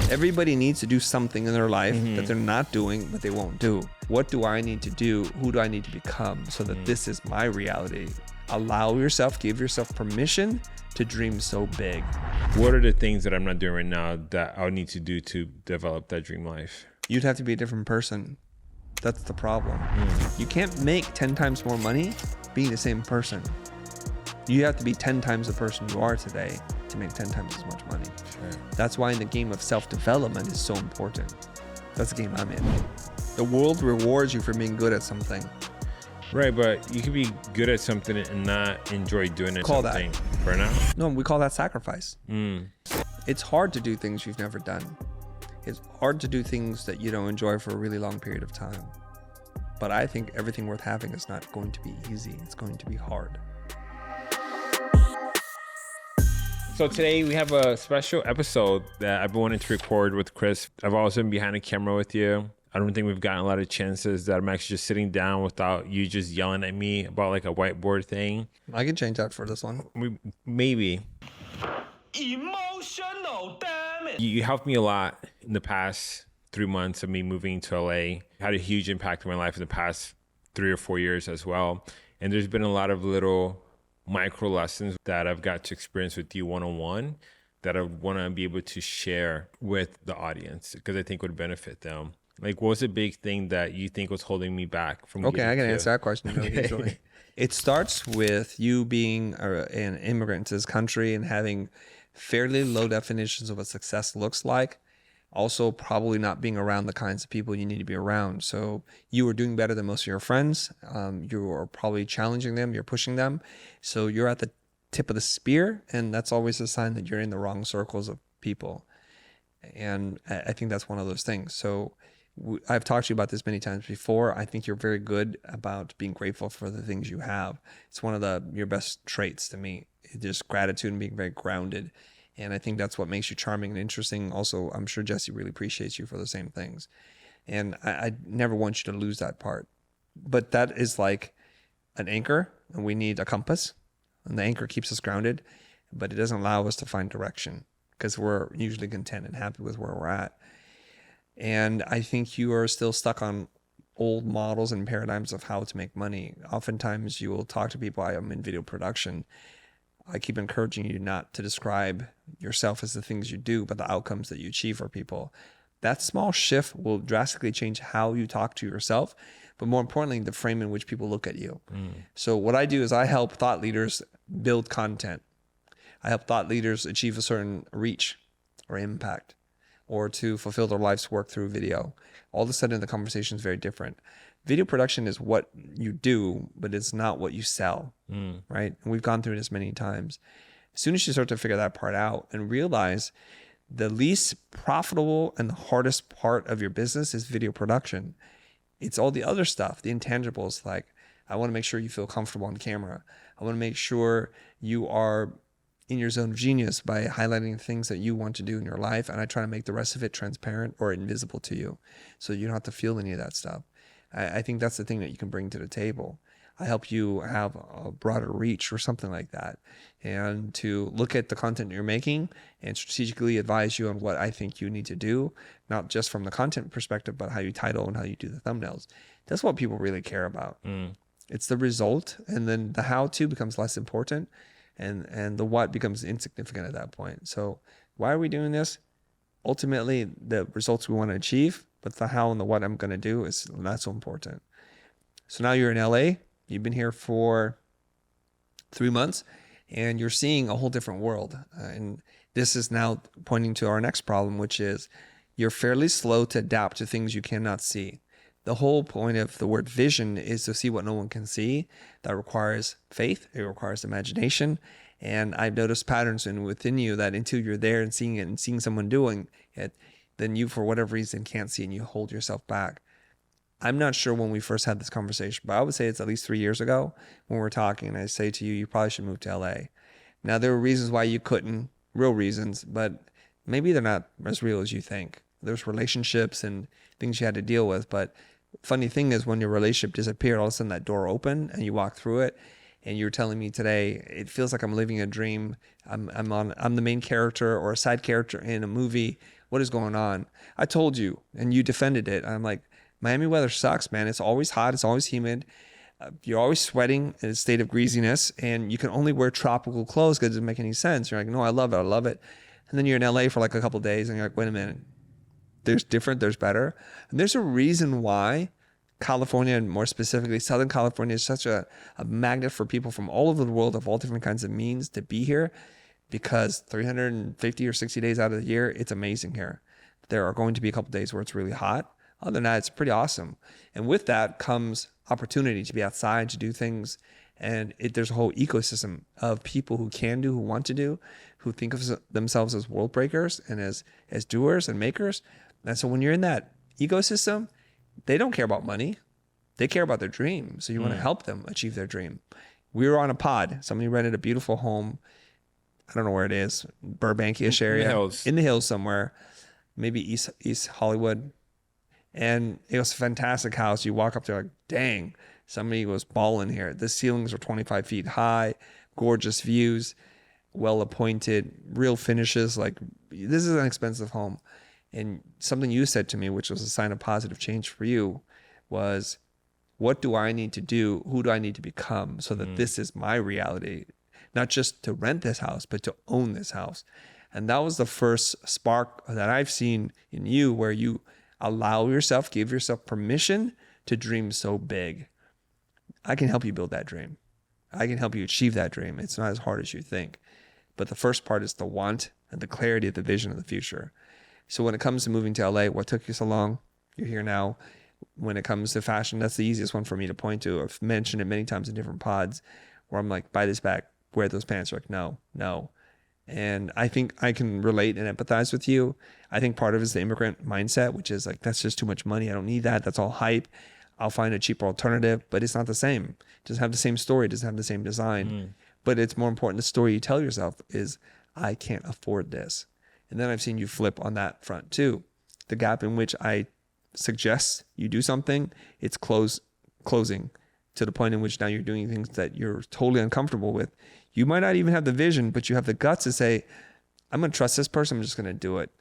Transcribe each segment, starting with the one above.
Everybody needs to do something in their life that they're not doing, but they won't do. What do I need to do? Who do I need to become so that this is my reality? Allow yourself, give yourself permission to dream so big. What are the things that I'm not doing right now that I'll need to do to develop that dream life? You'd have to be a different person. That's the problem. You can't make 10 times more money being the same person. You have to be 10 times the person you are today to make 10 times as much money. Sure. That's why in the game of self-development is so important. That's the game I'm in. The world rewards you for being good at something. Right, but you can be good at something and not enjoy doing it. Call something that. For now? No, we call that sacrifice. It's hard to do things you've never done. It's hard to do things that you don't enjoy for a really long period of time. But I think everything worth having is not going to be easy. It's going to be hard. So today we have a special episode that I've been wanting to record with Chris. I've also been behind the camera with you. I don't think we've gotten a lot of chances that I'm actually just sitting down without you just yelling at me about like a whiteboard thing. I can change that for this one. Maybe. Emotional, damn it. You helped me a lot in the past 3 months of me moving to LA. Had a huge impact on my life in the past 3 or 4 years as well. And there's been a lot of little micro lessons that I've got to experience with you one-on-one that I want to be able to share with the audience because I think would benefit them. Like, what was a big thing that you think was holding me back from Okay, I can to? answer that question really easily. It starts with you being an immigrant to this country and having fairly low definitions of what success looks like. Also, probably not being around the kinds of people you need to be around. So you were doing better than most of your friends. You are probably challenging them. You're pushing them. So you're at the tip of the spear. And that's always a sign that you're in the wrong circles of people. And I think that's one of those things. So I've talked to you about this many times before. I think you're very good about being grateful for the things you have. It's one of your best traits to me. Just gratitude and being very grounded. And I think that's what makes you charming and interesting. Also, I'm sure Jesse really appreciates you for the same things. And I never want you to lose that part. But that is like an anchor, and we need a compass. And the anchor keeps us grounded, but it doesn't allow us to find direction because we're usually content and happy with where we're at. And I think you are still stuck on old models and paradigms of how to make money. Oftentimes you will talk to people, I'm in video production. I keep encouraging you not to describe yourself as the things you do, but the outcomes that you achieve for people. That small shift will drastically change how you talk to yourself, but more importantly, the frame in which people look at you. So what I do is I help thought leaders build content. I help thought leaders achieve a certain reach or impact, or to fulfill their life's work through video. All of a sudden, the conversation is very different. Video production is what you do, but it's not what you sell, right? And we've gone through this many times. As soon as you start to figure that part out and realize the least profitable and the hardest part of your business is video production. It's all the other stuff, the intangibles, like I want to make sure you feel comfortable on camera. I want to make sure you are in your zone of genius by highlighting things that you want to do in your life. And I try to make the rest of it transparent or invisible to you so you don't have to feel any of that stuff. I think that's the thing that you can bring to the table. I help you have a broader reach or something like that, and to look at the content you're making and strategically advise you on what I think you need to do, not just from the content perspective, but how you title and how you do the thumbnails. That's what people really care about. It's the result, and then the how-to becomes less important. And the what becomes insignificant at that point. So why are we doing this? Ultimately, the results we want to achieve, but the how and the what I'm going to do is not so important. So now you're in LA. You've been here for 3 months, and you're seeing a whole different world. And this is now pointing to our next problem, which is you're fairly slow to adapt to things you cannot see. The whole point of the word vision is to see what no one can see. That requires faith. It requires imagination. And I've noticed patterns within you that until you're there and seeing it and seeing someone doing it, then you, for whatever reason, can't see and you hold yourself back. I'm not sure when we first had this conversation, but I would say it's at least 3 years ago when we were talking. And I say to you, you probably should move to LA. Now, there were reasons why you couldn't, real reasons, but maybe they're not as real as you think. There's relationships and things you had to deal with, but funny thing is when your relationship disappeared, all of a sudden that door opened and you walk through it, and you're telling me today, it feels like I'm living a dream. I'm the main character or a side character in a movie What is going on? I told you, and you defended it. I'm like, Miami weather sucks, man. It's always hot. It's always humid. You're always sweating in a state of greasiness, and you can only wear tropical clothes because it doesn't make any sense. You're like, no, I love it. I love it. And then you're in LA for like a couple of days, and you're like, wait a minute. There's different, there's better. And there's a reason why California, and more specifically Southern California, is such a magnet for people from all over the world of all different kinds of means to be here, because 350 or 60 days out of the year, it's amazing here. There are going to be a couple of days where it's really hot. Other than that, it's pretty awesome. And with that comes opportunity to be outside, to do things. And there's a whole ecosystem of people who can do, who want to do, who think of themselves as world breakers and as doers and makers. And so when you're in that ecosystem, they don't care about money. They care about their dream. So you want to help them achieve their dream. We were on a pod. Somebody rented a beautiful home. I don't know where it is, Burbank-ish area. In the hills somewhere, maybe East Hollywood. And it was a fantastic house. You walk up there like, dang, somebody was balling here. The ceilings are 25 feet high, gorgeous views, well-appointed, real finishes. Like, this is an expensive home. And something you said to me, which was a sign of positive change for you, was, what do I need to do? Who do I need to become so that this is my reality? Not just to rent this house, but to own this house. And that was the first spark that I've seen in you, where you allow yourself, give yourself permission to dream so big. I can help you build that dream. I can help you achieve that dream. It's not as hard as you think. But the first part is the want and the clarity of the vision of the future. So when it comes to moving to LA, what took you so long? You're here now. When it comes to fashion, that's the easiest one for me to point to. I've mentioned it many times in different pods where I'm like, buy this bag, wear those pants. You're like, no. And I think I can relate and empathize with you. I think part of it is the immigrant mindset, which is like, that's just too much money. I don't need that. That's all hype. I'll find a cheaper alternative, but it's not the same. It doesn't have the same story. It doesn't have the same design. But it's more important, the story you tell yourself is, I can't afford this. And then I've seen you flip on that front too. The gap in which I suggest you do something, it's closing to the point in which now you're doing things that you're totally uncomfortable with. You might not even have the vision, but you have the guts to say, I'm going to trust this person. I'm just going to do it.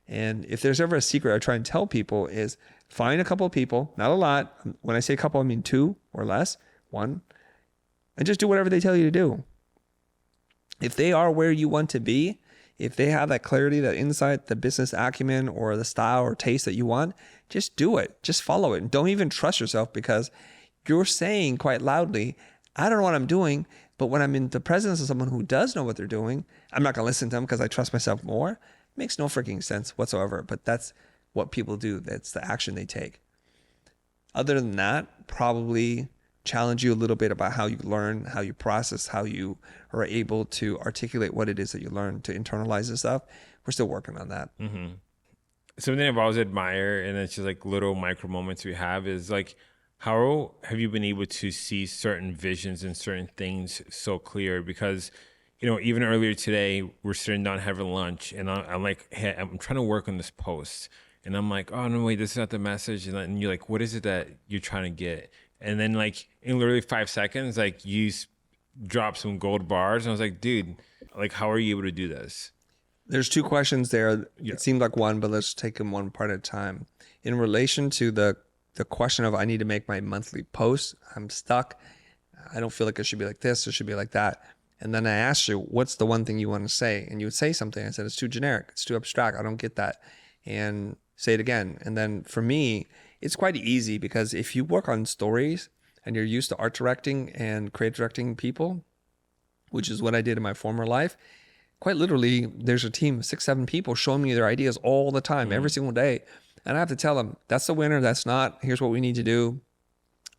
And if there's ever a secret I try and tell people is, find a couple of people, not a lot. When I say a couple, I mean 2 or less, 1, and just do whatever they tell you to do. If they are where you want to be, if they have that clarity, that insight, the business acumen, or the style or taste that you want, just do it. Just follow it. And don't even trust yourself, because you're saying quite loudly, I don't know what I'm doing, but when I'm in the presence of someone who does know what they're doing, I'm not going to listen to them because I trust myself more. It makes no freaking sense whatsoever, but that's what people do. That's the action they take. Other than that, probably challenge you a little bit about how you learn, how you process, how you are able to articulate what it is that you learn, to internalize this stuff. We're still working on that. Something I've always admired, and it's just like little micro moments we have, is like, how have you been able to see certain visions and certain things so clear? Because, you know, even earlier today, we're sitting down having lunch, and I'm like, hey, I'm trying to work on this post. And I'm like, oh, no, wait, this is not the message. And then you're like, what is it that you're trying to get? And then like in literally 5 seconds, like you drop some gold bars. And I was like, dude, like, how are you able to do this? There's 2 questions there. Yeah. It seemed like one, but let's take them one part at a time. In relation to the question of, I need to make my monthly post, I'm stuck. I don't feel like it should be like this. It should be like that. And then I asked you, what's the one thing you want to say? And you would say something. I said, it's too generic. It's too abstract. I don't get that. And say it again. And then for me, it's quite easy, because if you work on stories and you're used to art directing and creative directing people, which is what I did in my former life, quite literally, there's a team of 6, 7 people showing me their ideas all the time, every single day. And I have to tell them, that's the winner, that's not, here's what we need to do.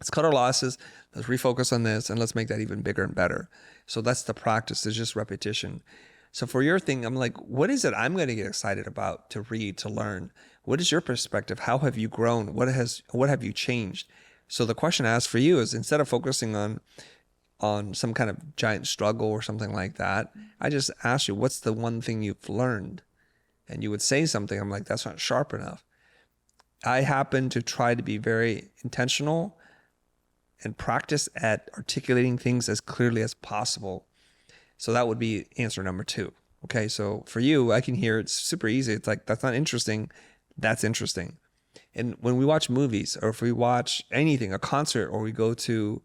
Let's cut our losses, let's refocus on this, and let's make that even bigger and better. So that's the practice, it's just repetition. So for your thing, I'm like, what is it I'm going to get excited about, to read, to learn? What is your perspective? How have you grown? What have you changed? So the question I ask for you is, instead of focusing on some kind of giant struggle or something like that, I just ask you, what's the one thing you've learned? And you would say something. I'm like, that's not sharp enough. I happen to try to be very intentional and practice at articulating things as clearly as possible. So that would be answer number 2. Okay, so for you, I can hear it's super easy. It's like, that's not interesting. That's interesting. And when we watch movies, or if we watch anything, a concert, or we go to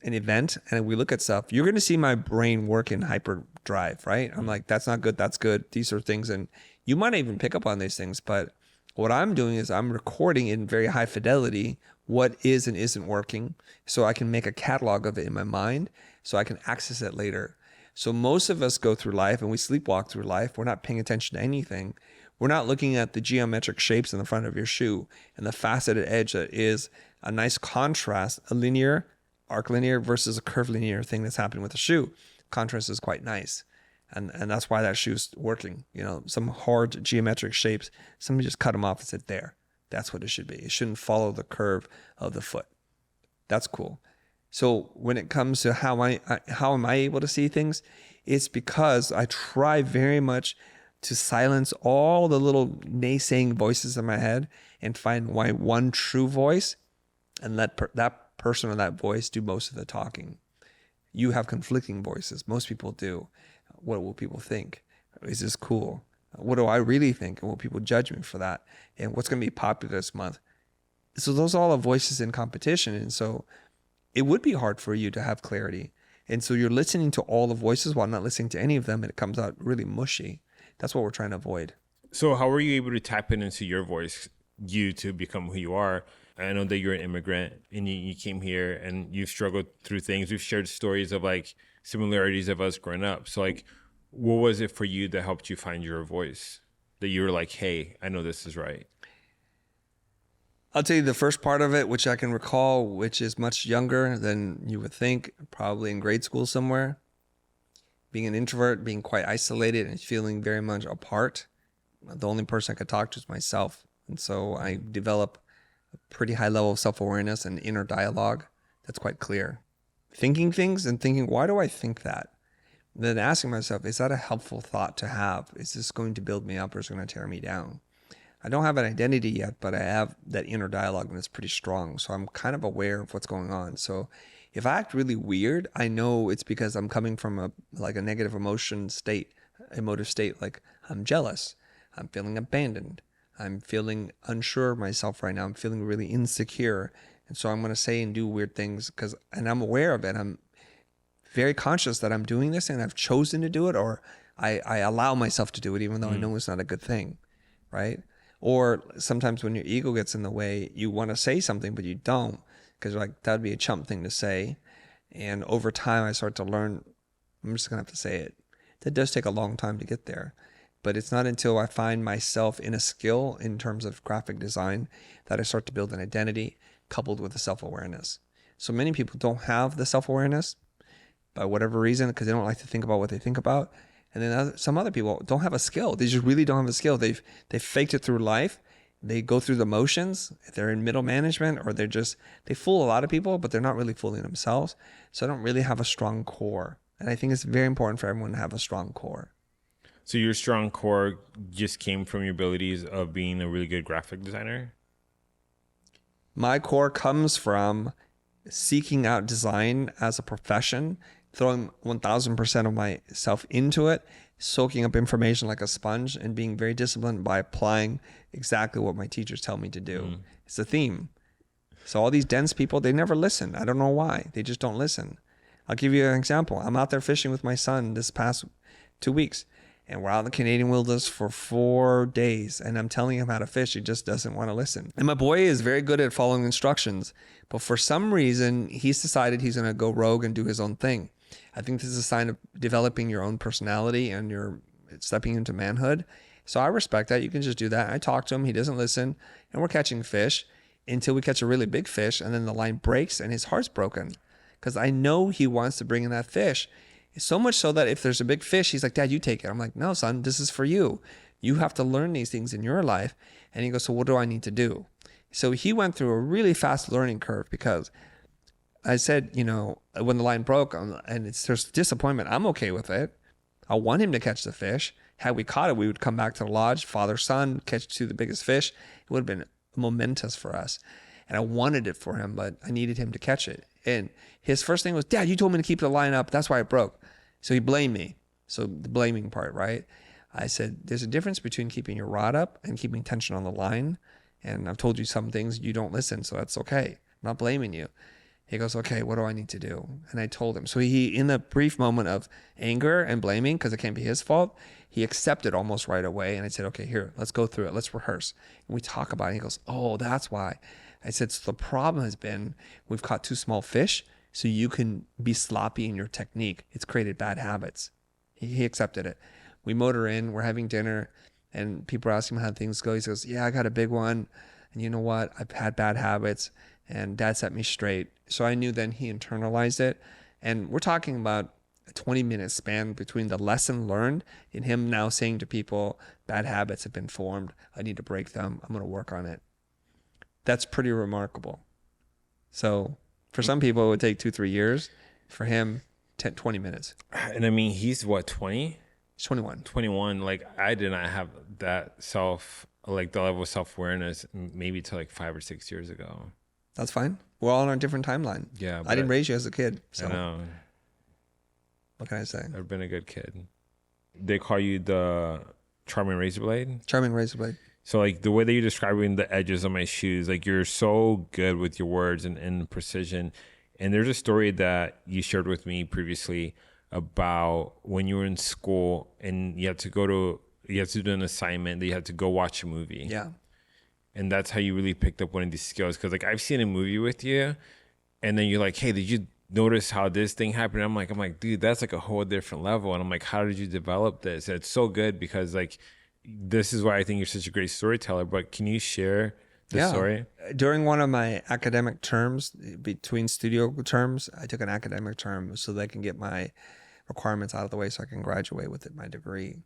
an event and we look at stuff, you're going to see my brain work in hyperdrive, right? I'm like, that's not good. That's good. These are things. And you might even pick up on these things. But what I'm doing is I'm recording in very high fidelity what is and isn't working, so I can make a catalog of it in my mind so I can access it later. So most of us go through life and we sleepwalk through life. We're not paying attention to anything. We're not looking at the geometric shapes in the front of your shoe and the faceted edge that is a nice contrast, a linear, arc linear versus a curvilinear thing that's happening with the shoe. Contrast is quite nice. And that's why that shoe's working. You know, some hard geometric shapes, somebody just cut them off and said, there, that's what it should be. It shouldn't follow the curve of the foot. That's cool. So when it comes to how am I able to see things, it's because I try very much to silence all the little naysaying voices in my head and find my one true voice and let that person or that voice do most of the talking. You have conflicting voices. Most people do. What will people think? Is this cool? What do I really think? And will people judge me for that? And what's going to be popular this month? So those are all the voices in competition. And so it would be hard for you to have clarity. And so you're listening to all the voices while not listening to any of them, and it comes out really mushy. That's what we're trying to avoid. So how were you able to tap into your voice, you to become who you are? I know that you're an immigrant and you came here and you've struggled through things. We've shared stories of like similarities of us growing up. So like, what was it for you that helped you find your voice? That you were like, hey, I know this is right. I'll tell you the first part of it, which I can recall, which is much younger than you would think, probably in grade school somewhere. Being an introvert, being quite isolated and feeling very much apart. The only person I could talk to is myself. And so I develop a pretty high level of self-awareness and inner dialogue that's quite clear. Thinking things and thinking, why do I think that? And then asking myself, is that a helpful thought to have? Is this going to build me up or is it going to tear me down? I don't have an identity yet, but I have that inner dialogue and it's pretty strong. So I'm kind of aware of what's going on. So if I act really weird, I know it's because I'm coming from a negative emotive state. Like I'm jealous. I'm feeling abandoned. I'm feeling unsure of myself right now. I'm feeling really insecure. And so I'm going to say and do weird things and I'm aware of it. I'm very conscious that I'm doing this and I've chosen to do it, or I allow myself to do it, even though I know it's not a good thing. Right. Or sometimes when your ego gets in the way, you want to say something, but you don't, because you're like, that'd be a chump thing to say. And over time, I start to learn, I'm just going to have to say it. That does take a long time to get there. But it's not until I find myself in a skill in terms of graphic design that I start to build an identity coupled with the self-awareness. So many people don't have the self-awareness by whatever reason, because they don't like to think about what they think about. And then some other people don't have a skill. They just really don't have a skill. They've faked it through life. They go through the motions. They're in middle management, or they fool a lot of people, but they're not really fooling themselves. So I don't really have a strong core. And I think it's very important for everyone to have a strong core. So your strong core just came from your abilities of being a really good graphic designer? My core comes from seeking out design as a profession, throwing 1000% of myself into it, soaking up information like a sponge, and being very disciplined by applying exactly what my teachers tell me to do. It's a theme. So all these dense people, they never listen. I don't know why. They just don't listen. I'll give you an example. I'm out there fishing with my son this past 2 weeks, and we're out in the Canadian wilderness for 4 days, and I'm telling him how to fish. He just doesn't want to listen. And my boy is very good at following instructions, but for some reason, he's decided he's going to go rogue and do his own thing. I think this is a sign of developing your own personality and you're stepping into manhood. So I respect that. You can just do that. I talk to him. He doesn't listen. And we're catching fish until we catch a really big fish. And then the line breaks and his heart's broken because I know he wants to bring in that fish. So much so that if there's a big fish, he's like, Dad, you take it. I'm like, no, son, this is for you. You have to learn these things in your life. And he goes, so what do I need to do? So he went through a really fast learning curve because I said, when the line broke and there's disappointment, I'm okay with it. I want him to catch the fish. Had we caught it, we would come back to the lodge, father, son, catch the biggest fish. It would have been momentous for us. And I wanted it for him, but I needed him to catch it. And his first thing was, Dad, you told me to keep the line up. That's why it broke. So he blamed me. So the blaming part, right? I said, there's a difference between keeping your rod up and keeping tension on the line. And I've told you some things you don't listen, so that's okay. I'm not blaming you. He goes, okay, what do I need to do? And I told him. So he, in a brief moment of anger and blaming, because it can't be his fault, he accepted almost right away. And I said, okay, here, let's go through it. Let's rehearse. And we talk about it. He goes, oh, that's why. I said, so the problem has been we've caught too small fish, so you can be sloppy in your technique. It's created bad habits. He accepted it. We motor in, we're having dinner, and people are asking him how things go. He goes, yeah, I got a big one. And you know what? I've had bad habits, and Dad set me straight. So I knew then he internalized it. And we're talking about a 20-minute span between the lesson learned and him now saying to people, bad habits have been formed. I need to break them. I'm going to work on it. That's pretty remarkable. So for some people, it would take 2-3 years. For him, 20 minutes. And I mean, he's what, 20? He's 21. 21. Like, I did not have that the level of self-awareness maybe till like 5 or 6 years ago. That's fine. We're all on a different timeline. Yeah. I didn't raise you as a kid. So I know. What can I say? I've been a good kid. They call you the charming razor blade? Charming razor blade. So like the way that you're describing the edges of my shoes, like you're so good with your words and precision. And there's a story that you shared with me previously about when you were in school and you had to do an assignment that you had to go watch a movie. Yeah. And that's how you really picked up one of these skills. Because like I've seen a movie with you and then you're like, hey, did you notice how this thing happened? I'm like, dude, that's like a whole different level. And I'm like, how did you develop this? And it's so good because like, this is why I think you're such a great storyteller. But can you share the story? During one of my academic terms, between studio terms, I took an academic term so that I can get my requirements out of the way so I can graduate with my degree.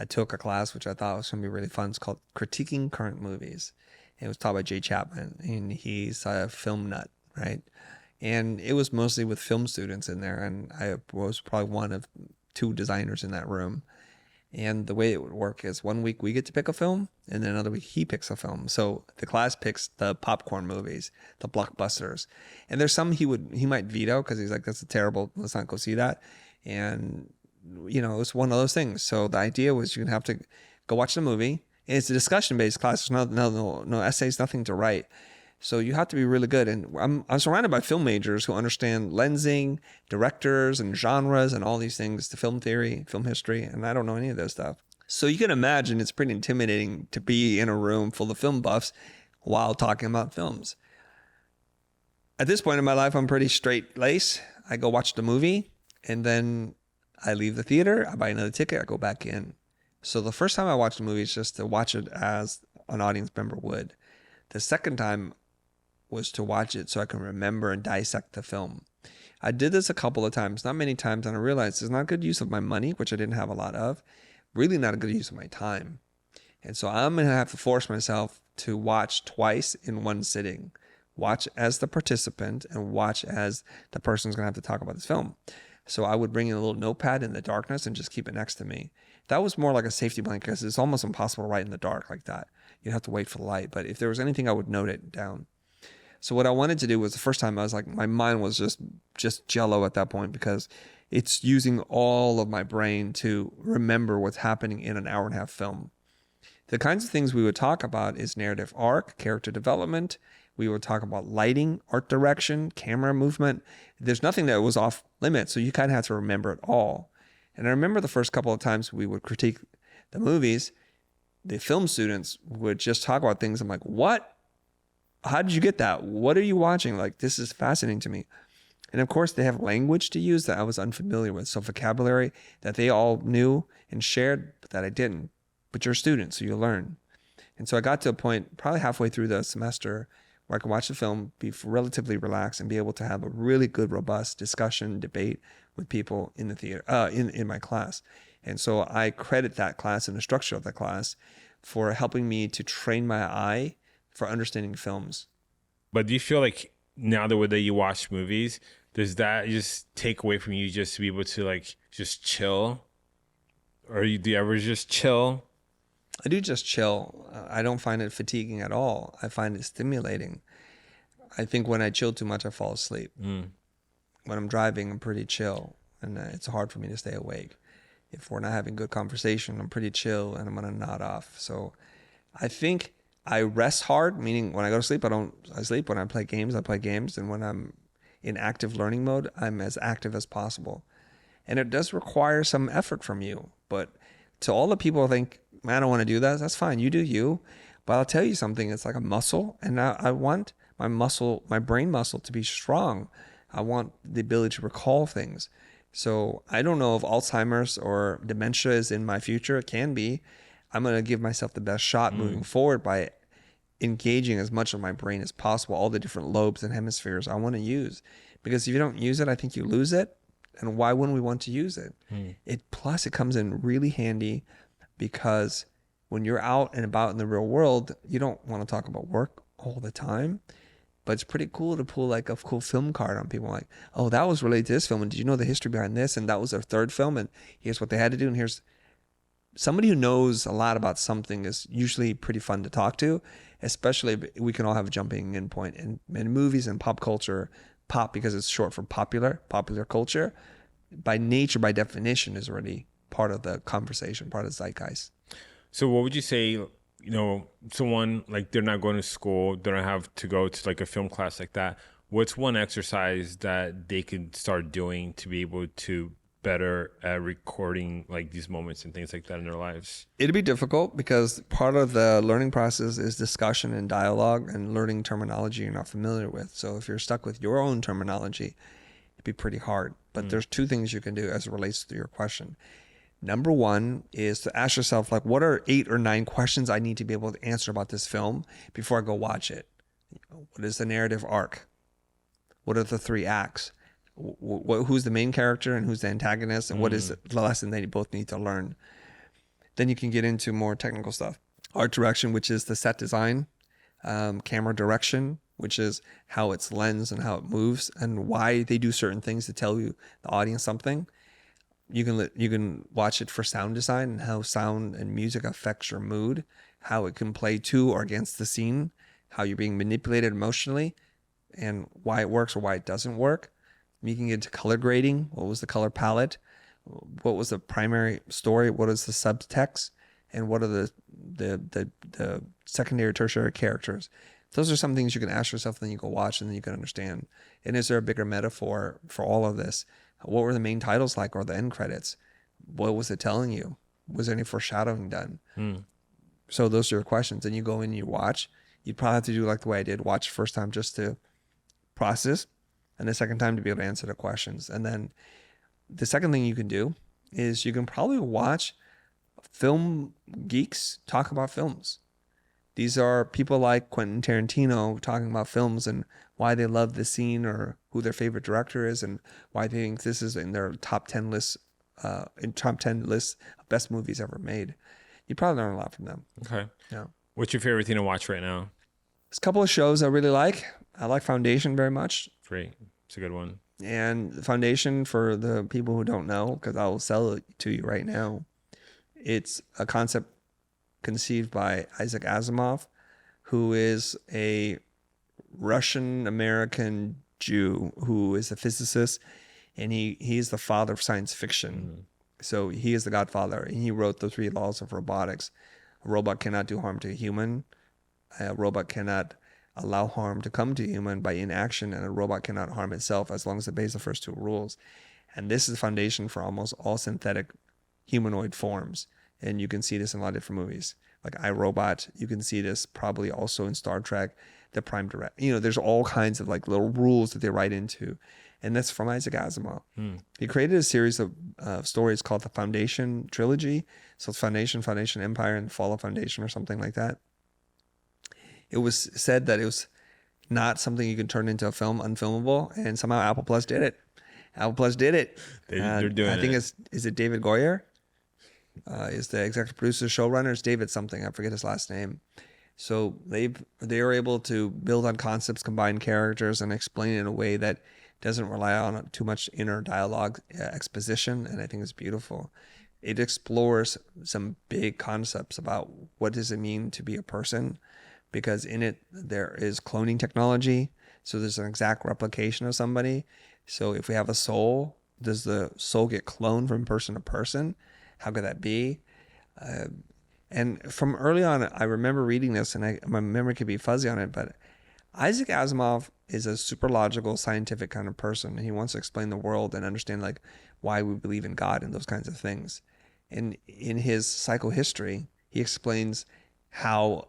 I took a class which I thought was going to be really fun. It's called Critiquing Current Movies. It was taught by Jay Chapman, and he's a film nut, right? And it was mostly with film students in there, and I was probably one of 2 designers in that room. And the way it would work is 1 week we get to pick a film, and then another week he picks a film. So the class picks the popcorn movies, the blockbusters. And there's some he might veto because he's like, that's a terrible, let's not go see that. And, you know, it's one of those things. So the idea was you're going to have to go watch the movie. And it's a discussion-based class. There's no essays, nothing to write. So you have to be really good. And I'm surrounded by film majors who understand lensing, directors and genres and all these things, the film theory, film history, and I don't know any of those stuff. So you can imagine it's pretty intimidating to be in a room full of film buffs while talking about films. At this point in my life, I'm pretty straight-laced. I go watch the movie, and then I leave the theater, I buy another ticket, I go back in. So the first time I watched the movie is just to watch it as an audience member would. The second time was to watch it so I can remember and dissect the film. I did this a couple of times, not many times, and I realized it's not a good use of my money, which I didn't have a lot of, really not a good use of my time. And so I'm going to have to force myself to watch twice in one sitting. Watch as the participant and watch as the person's going to have to talk about this film. So I would bring in a little notepad in the darkness and just keep it next to me. That was more like a safety blanket because it's almost impossible to write in the dark like that. You'd have to wait for the light. But if there was anything, I would note it down. So what I wanted to do was the first time I was like, my mind was just jello at that point because it's using all of my brain to remember what's happening in an hour-and-a-half film. The kinds of things we would talk about is narrative arc, character development. We would talk about lighting, art direction, camera movement. There's nothing that was off limits, so you kind of have to remember it all. And I remember the first couple of times we would critique the movies, the film students would just talk about things. I'm like, what? How did you get that? What are you watching? Like, this is fascinating to me. And of course, they have language to use that I was unfamiliar with. So vocabulary that they all knew and shared, but that I didn't. But you're a student, so you learn. And so I got to a point probably halfway through the semester where I could watch the film, be relatively relaxed, and be able to have a really good, robust discussion, debate with people in the theater, in my class. And so I credit that class and the structure of the class for helping me to train my eye for understanding films. But do you feel like now the way that you watch movies, does that just take away from you just to be able to like just chill? Or do you ever just chill? I do just chill. I don't find it fatiguing at all. I find it stimulating. I think when I chill too much, I fall asleep. When I'm driving, I'm pretty chill, and it's hard for me to stay awake. If we're not having good conversation, I'm pretty chill and I'm gonna nod off. So I think I rest hard, meaning when I go to sleep, I sleep. When I play games, I play games. And when I'm in active learning mode, I'm as active as possible. And it does require some effort from you. But to all the people who think, man, I don't want to do that, that's fine. You do you. But I'll tell you something, it's like a muscle. And I want my brain muscle to be strong. I want the ability to recall things. So I don't know if Alzheimer's or dementia is in my future. It can be. I'm going to give myself the best shot moving forward by engaging as much of my brain as possible, all the different lobes and hemispheres I want to use. Because if you don't use it, I think you lose it. And why wouldn't we want to use it? Plus it comes in really handy because when you're out and about in the real world, you don't want to talk about work all the time. But it's pretty cool to pull like a cool film card on people like, oh, that was related to this film. And did you know the history behind this? And that was their third film. And here's what they had to do. And here's somebody who knows a lot about something is usually pretty fun to talk to, especially if we can all have a jumping in point in movies and pop culture. Pop, because it's short for popular culture, by nature, by definition, is already part of the conversation, part of the zeitgeist. So what would you say, someone like they're not going to school, they don't have to go to like a film class like that. What's one exercise that they could start doing to be able to better at recording like these moments and things like that in their lives? It'd be difficult because part of the learning process is discussion and dialogue and learning terminology you're not familiar with. So if you're stuck with your own terminology, it'd be pretty hard. But there's two things you can do as it relates to your question. Number one is to ask yourself, like, what are 8 or 9 questions I need to be able to answer about this film before I go watch it? What is the narrative arc? What are the 3 acts? Who's the main character and who's the antagonist, and what is the lesson that you both need to learn? Then you can get into more technical stuff. Art direction, which is the set design. Camera direction, which is how it's lens and how it moves and why they do certain things to tell you, the audience, something. You can watch it for sound design and how sound and music affects your mood, how it can play to or against the scene, how you're being manipulated emotionally, and why it works or why it doesn't work. You can get into color grading. What was the color palette? What was the primary story? What is the subtext? And what are the secondary, tertiary characters? Those are some things you can ask yourself, then you go watch, and then you can understand. And is there a bigger metaphor for all of this? What were the main titles like, or the end credits? What was it telling you? Was there any foreshadowing done? So those are your questions. And you go in and you watch. You'd probably have to do like the way I did, watch the first time just to process, and the second time to be able to answer the questions. And then the second thing you can do is you can probably watch film geeks talk about films. These are people like Quentin Tarantino talking about films and why they love the scene or who their favorite director is and why they think this is in their top 10 lists, of best movies ever made. You probably learn a lot from them. Okay. Yeah. What's your favorite thing to watch right now? There's a couple of shows I really like. I like Foundation very much. Great. It's a good one. And Foundation, for the people who don't know, because I'll sell it to you right now, it's a concept conceived by Isaac Asimov, who is a Russian-American Jew who is a physicist, and he's the father of science fiction. So he is the godfather, and he wrote the 3 laws of robotics. A robot cannot do harm to a human. A robot cannot allow harm to come to a human by inaction, and a robot cannot harm itself as long as it obeys the first 2 rules. And this is the foundation for almost all synthetic humanoid forms. And you can see this in a lot of different movies. Like iRobot, you can see this probably also in Star Trek, the Prime Direct. There's all kinds of like little rules that they write into. And that's from Isaac Asimov. He created a series of stories called the Foundation Trilogy. So it's Foundation, Foundation Empire, and Fall of Foundation, or something like that. It was said that it was not something you could turn into a film, unfilmable, and somehow Apple Plus did it. Apple Plus did it. They're doing it. I think is it David Goyer? Is the executive producer, showrunner? It's David something. I forget his last name. So they are able to build on concepts, combine characters, and explain it in a way that doesn't rely on too much inner dialogue exposition, and I think it's beautiful. It explores some big concepts about what does it mean to be a person, because in it there is cloning technology. So there's an exact replication of somebody. So if we have a soul, does the soul get cloned from person to person? How could that be? And from early on, I remember reading this, and my memory could be fuzzy on it, but Isaac Asimov is a super logical, scientific kind of person. And he wants to explain the world and understand like why we believe in God and those kinds of things. And in his psychohistory, he explains how,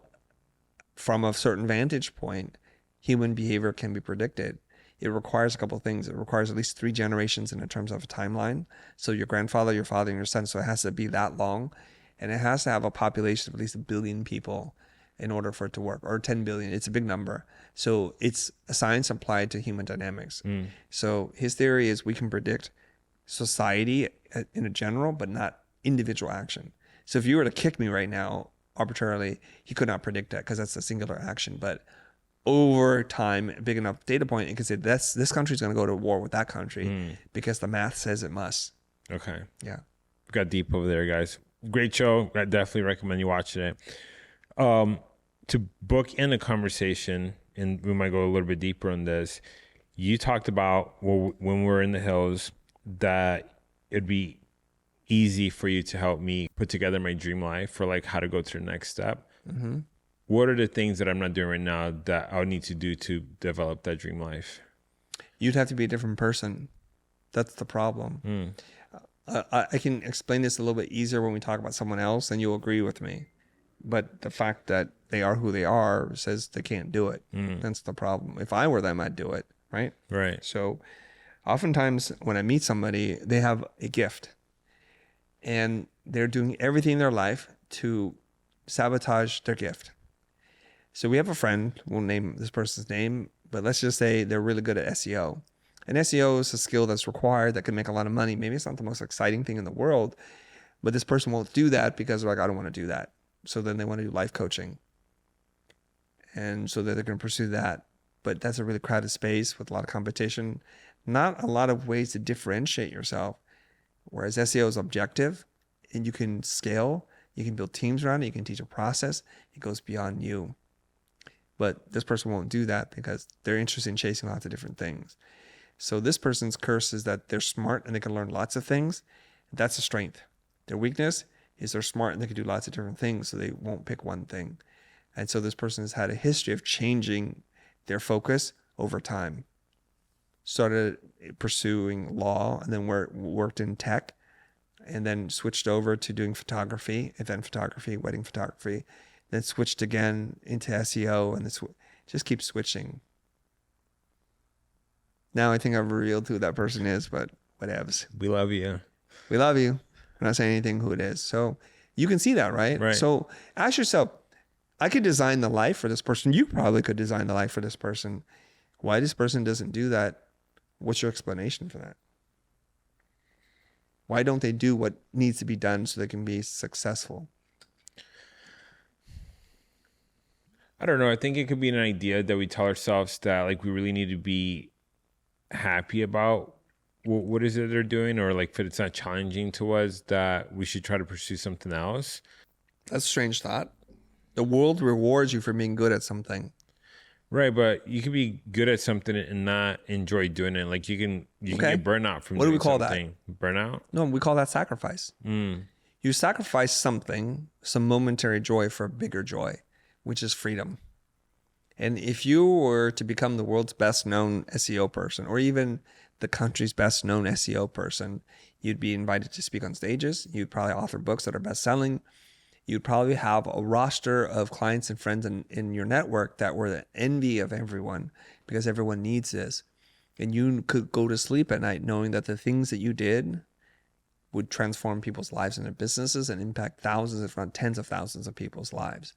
from a certain vantage point, human behavior can be predicted. It requires a couple of things. It requires at least 3 generations in terms of a timeline. So your grandfather, your father, and your son. So it has to be that long. And it has to have a population of at least 1 billion people in order for it to work, or 10 billion. It's a big number. So it's a science applied to human dynamics. So his theory is we can predict society in a general, but not individual action. So if you were to kick me right now arbitrarily, he could not predict that because that's a singular action. But over time, a big enough data point, you can say this country is going to go to war with that country because the math says it must. Okay. Yeah. Got deep over there, guys. Great show. I definitely recommend you watching it. To bookend a conversation, and we might go a little bit deeper on this, you talked about when we're in the hills that it'd be easy for you to help me put together my dream life for like how to go to the next step. Mm-hmm. What are the things that I'm not doing right now that I would need to do to develop that dream life? You'd have to be a different person. That's the problem. I can explain this a little bit easier when we talk about someone else, and you'll agree with me. But the fact that they are who they are says they can't do it. That's the problem. If I were them, I'd do it, right? Right. So oftentimes when I meet somebody, they have a gift. And they're doing everything in their life to sabotage their gift. So we have a friend, we'll name this person's name, but let's just say they're really good at SEO. And SEO is a skill that's required that can make a lot of money. Maybe it's not the most exciting thing in the world, but this person won't do that because they're like, I don't want to do that. So then they want to do life coaching. And so they're going to pursue that. But that's a really crowded space with a lot of competition. Not a lot of ways to differentiate yourself. Whereas SEO is objective and you can scale, you can build teams around it, you can teach a process. It goes beyond you. But this person won't do that because they're interested in chasing lots of different things. So this person's curse is that they're smart and they can learn lots of things. That's a strength. Their weakness is they're smart and they can do lots of different things, so they won't pick one thing. And so this person has had a history of changing their focus over time. Started pursuing law and then worked in tech and then switched over to doing photography, event photography, wedding photography, then switched again into SEO and this just keeps switching. Now I think I've revealed who that person is, but whatevs. We love you. We love you. I'm not saying anything who it is. So you can see that, right? Right. So ask yourself, I could design the life for this person. You probably could design the life for this person. Why this person doesn't do that? What's your explanation for that? Why don't they do what needs to be done so they can be successful? I don't know. I think it could be an idea that we tell ourselves that like we really need to be happy about what is it they're doing, or like if it's not challenging to us, that we should try to pursue something else. That's a strange thought. The world rewards you for being good at something. Right, but you can be good at something and not enjoy doing it. Like you can get burnout from what do doing we call something. Burnout? No, we call that sacrifice. You sacrifice something, some momentary joy for a bigger joy, which is freedom. And if you were to become the world's best known SEO person, or even the country's best known SEO person, you'd be invited to speak on stages. You'd probably author books that are best selling. You'd probably have a roster of clients and friends in your network that were the envy of everyone because everyone needs this. And you could go to sleep at night knowing that the things that you did would transform people's lives and their businesses and impact thousands, if not tens of thousands of people's lives.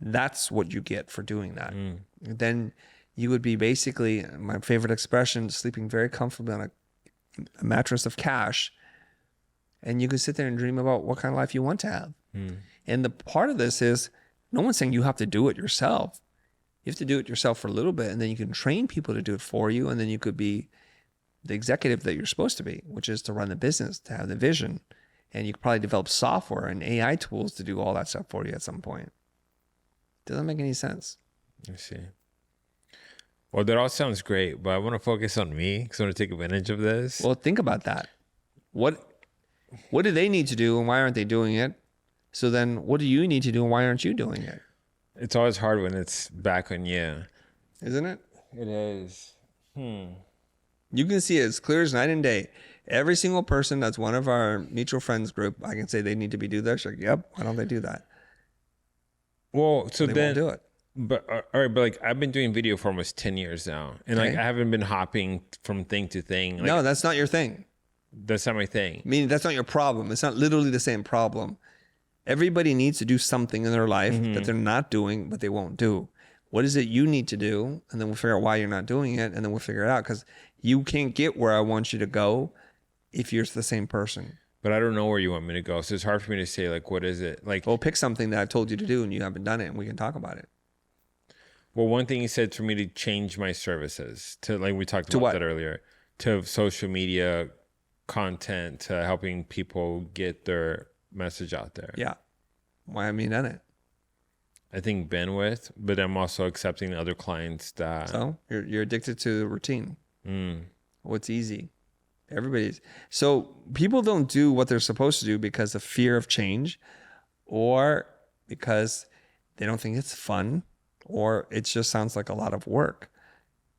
That's what you get for doing that. Then you would be basically, my favorite expression, sleeping very comfortably on a mattress of cash. And you could sit there and dream about what kind of life you want to have. And the part of this is, no one's saying you have to do it yourself. You have to do it yourself for a little bit, and then you can train people to do it for you, and then you could be the executive that you're supposed to be, which is to run the business, to have the vision. And you could probably develop software and AI tools to do all that stuff for you at some point. Doesn't make any sense. I see. Well, that all sounds great, but I want to focus on me because I want to take advantage of this. Well, think about that. What What do they need to do and why aren't they doing it? So then what do you need to do and why aren't you doing it? It's always hard when it's back on you. Isn't it? It is. You can see it as clear as night and day. Every single person that's one of our mutual friends group, I can say they need to be do this. Like, yep, why don't they do that? Well, so They then won't do it. But all right, but like I've been doing video for almost 10 years now, and like Okay. I haven't been hopping from thing to thing. Like, No, that's not your thing. that's not my thing. Meaning that's not your problem. It's not literally the same problem. Everybody needs to do something in their life that they're not doing, but they won't do. What is it you need to do? And then we'll figure out why you're not doing it. And then we'll figure it out because you can't get where I want you to go if you're the same person. But I don't know where you want me to go, so it's hard for me to say like what is it like. Well, pick something that I've told you to do and you haven't done it and we can talk about it. Well, one thing he said for me to change my services to, like we talked To about what? that earlier, to social media content, to helping people get their message out there. Yeah. Why haven't you done it? I think bandwidth, but I'm also accepting other clients that. So you're addicted to the routine. What's easy? Everybody's. So people don't do what they're supposed to do because of fear of change or because they don't think it's fun or it just sounds like a lot of work.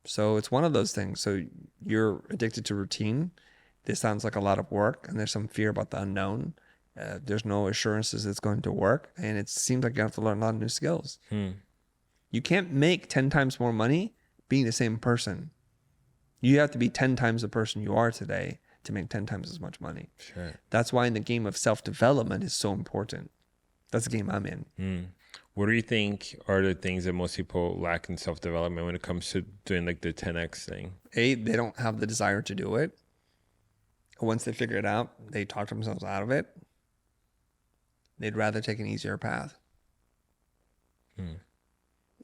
So it's one of those things. So you're addicted to routine. This sounds like a lot of work and there's some fear about the unknown. There's no assurances it's going to work. And it seems like you have to learn a lot of new skills. You can't make 10 times more money being the same person. You have to be 10 times the person you are today to make 10 times as much money. Sure. That's why in the game of self-development is so important. That's the game I'm in. What do you think are the things that most people lack in self-development when it comes to doing like the 10X thing? They don't have the desire to do it. Once they figure it out, they talk themselves out of it. They'd rather take an easier path.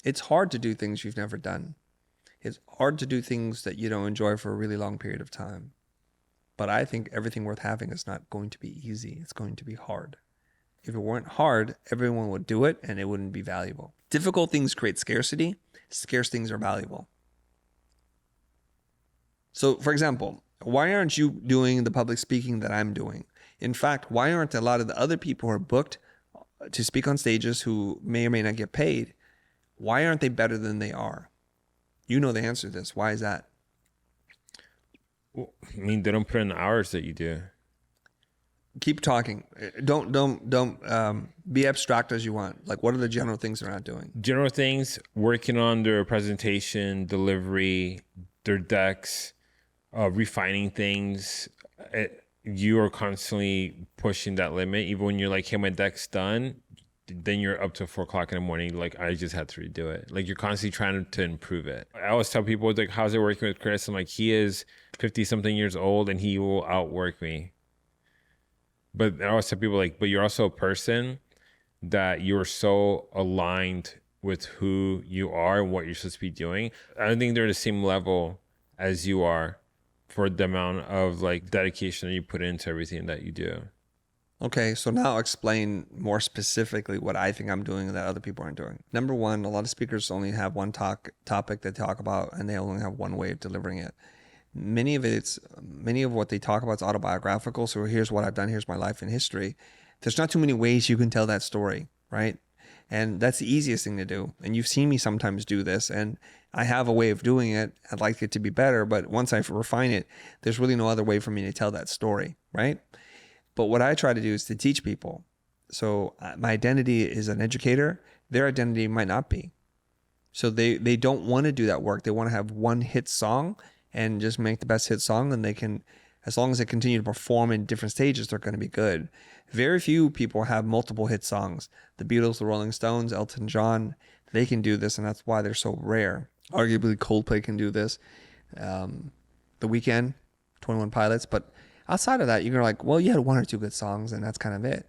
It's hard to do things you've never done. It's hard to do things that you don't enjoy for a really long period of time. But I think everything worth having is not going to be easy. It's going to be hard. If it weren't hard, everyone would do it and it wouldn't be valuable. Difficult things create scarcity. Scarce things are valuable. So, for example, why aren't you doing the public speaking that I'm doing? In fact, why aren't a lot of the other people who are booked to speak on stages who may or may not get paid, why aren't they better than they are? You know the answer to this. Why is that? Well, I mean, they don't put in the hours that you do. Keep talking. Don't be abstract as you want. Like, what are the general things they're not doing? General things, working on their presentation, delivery, their decks, refining things. You are constantly pushing that limit. Even when you're like, hey, my deck's done, then you're up to 4 o'clock in the morning. Like, I just had to redo it. Like, you're constantly trying to improve it. I always tell people, like, how's it working with Chris? I'm like, he is 50 something years old and he will outwork me. But I always tell people, like, but you're also a person that you're so aligned with who you are and what you're supposed to be doing. I don't think they're the same level as you are for the amount of like dedication that you put into everything that you do. Okay, so now explain more specifically what I think I'm doing that other people aren't doing. Number one, a lot of speakers only have one topic they talk about and they only have one way of delivering it. Many of what they talk about is autobiographical. So here's what I've done. Here's my life in history. There's not too many ways you can tell that story, right? And that's the easiest thing to do. And you've seen me sometimes do this and I have a way of doing it. I'd like it to be better, but once I refine it, there's really no other way for me to tell that story, right? But what I try to do is to teach people. So my identity is an educator. Their identity might not be. So they don't want to do that work. They want to have one hit song and just make the best hit song, and they can, as long as they continue to perform in different stages, they're going to be good. Very few people have multiple hit songs. The Beatles, the Rolling Stones, Elton John, they can do this, and that's why they're so rare. Arguably, Coldplay can do this. The Weeknd, 21 Pilots, but outside of that, you're like, well, you had 1 or 2 good songs, and that's kind of it.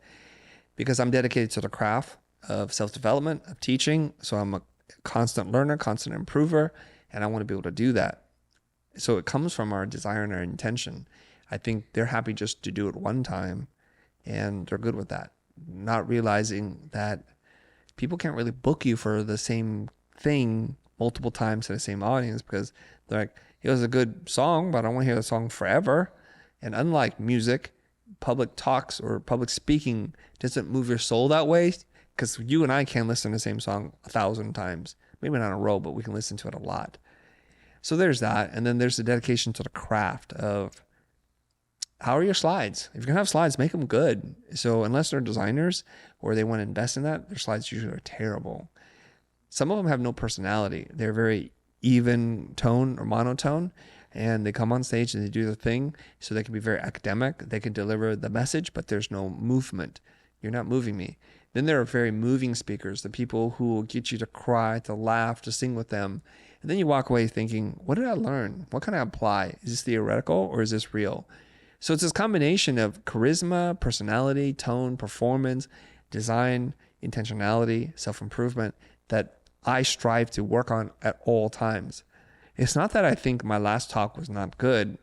Because I'm dedicated to the craft of self-development, of teaching, so I'm a constant learner, constant improver, and I want to be able to do that. So it comes from our desire and our intention. I think they're happy just to do it one time and they're good with that. Not realizing that people can't really book you for the same thing multiple times to the same audience because they're like, it was a good song, but I don't want to hear the song forever. And unlike music, public talks or public speaking doesn't move your soul that way, because you and I can listen to the same song 1,000 times, maybe not in a row, but we can listen to it a lot. So there's that. And then there's the dedication to the craft of, how are your slides? If you're going to have slides, make them good. So unless they're designers or they want to invest in that, their slides usually are terrible. Some of them have no personality. They're very even tone or monotone, and they come on stage and they do their thing. So they can be very academic. They can deliver the message, but there's no movement. You're not moving me. Then there are very moving speakers, the people who will get you to cry, to laugh, to sing with them. And then you walk away thinking, what did I learn? What can I apply? Is this theoretical or is this real? So it's this combination of charisma, personality, tone, performance, design, intentionality, self-improvement that I strive to work on at all times. It's not that I think my last talk was not good,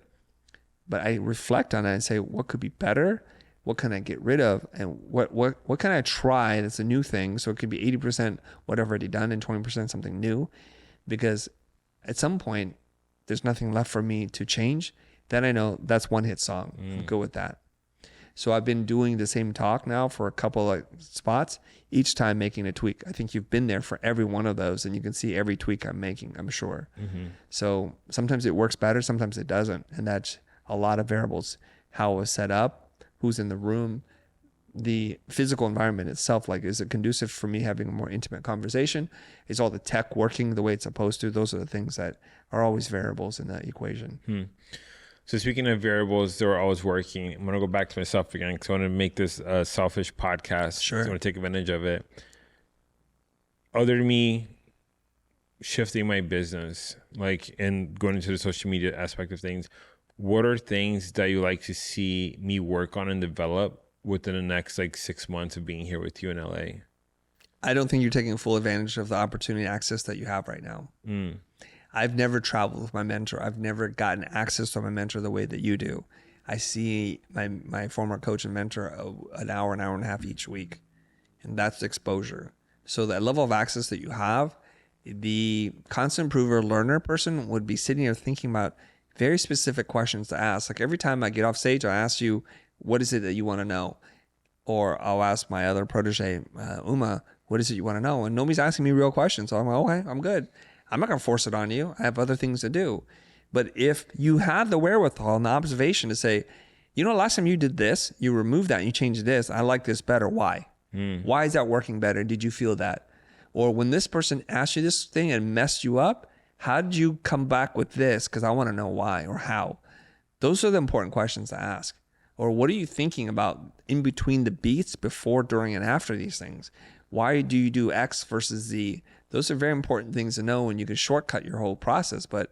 but I reflect on it and say, what could be better? What can I get rid of? And what can I try that's a new thing? So it could be 80% what I've already done and 20% something new. Because at some point, there's nothing left for me to change. Then I know that's one hit song. I'm good with that. So I've been doing the same talk now for a couple of spots, each time making a tweak. I think you've been there for every one of those, and you can see every tweak I'm making, I'm sure. So sometimes it works better, sometimes it doesn't. And that's a lot of variables. How it was set up, who's in the room, the physical environment itself. Like, is it conducive for me having a more intimate conversation? Is all the tech working the way it's supposed to? Those are the things that are always variables in that equation. So speaking of variables, they're always working. I'm going to go back to myself again because I want to make this a selfish podcast. Sure. So I want to take advantage of it. Other than me shifting my business, like, and going into the social media aspect of things, what are things that you like to see me work on and develop within the next 6 months of being here with you in LA? I don't think you're taking full advantage of the opportunity and access that you have right now. I've never traveled with my mentor. I've never gotten access to my mentor the way that you do. I see my former coach and mentor an hour and a half each week. And that's exposure. So that level of access that you have, the constant improver learner person would be sitting there thinking about very specific questions to ask. Like, every time I get off stage, I ask you, what is it that you want to know? Or I'll ask my other protege, Uma, what is it you want to know? And nobody's asking me real questions. So I'm like, okay, I'm good. I'm not going to force it on you. I have other things to do. But if you have the wherewithal and the observation to say, you know, last time you did this, you removed that and you changed this. I like this better. Why? Why is that working better? Did you feel that? Or when this person asked you this thing and messed you up, how did you come back with this? Because I want to know why or how. Those are the important questions to ask. Or what are you thinking about in between the beats, before, during, and after these things? Why do you do X versus Z? Those are very important things to know, and you can shortcut your whole process. But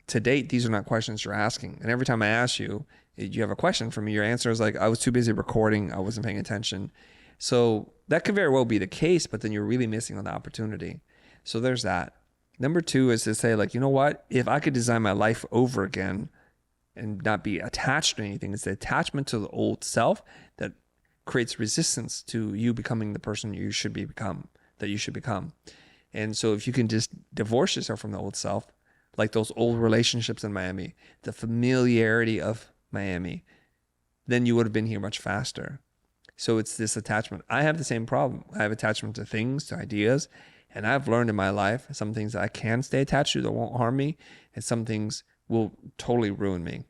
to date, these are not questions you're asking. And every time I ask you, you have a question for me, your answer is like, I was too busy recording. I wasn't paying attention. So that could very well be the case, but then you're really missing on the opportunity. So there's that. Number two is to say, like, you know what? If I could design my life over again and not be attached to anything, it's the attachment to the old self that creates resistance to you becoming the person you should become. And so if you can just divorce yourself from the old self, like those old relationships in Miami, the familiarity of Miami, then you would have been here much faster. So it's this attachment. I have the same problem. I have attachment to things, to ideas, and I've learned in my life some things that I can stay attached to that won't harm me, and some things will totally ruin me.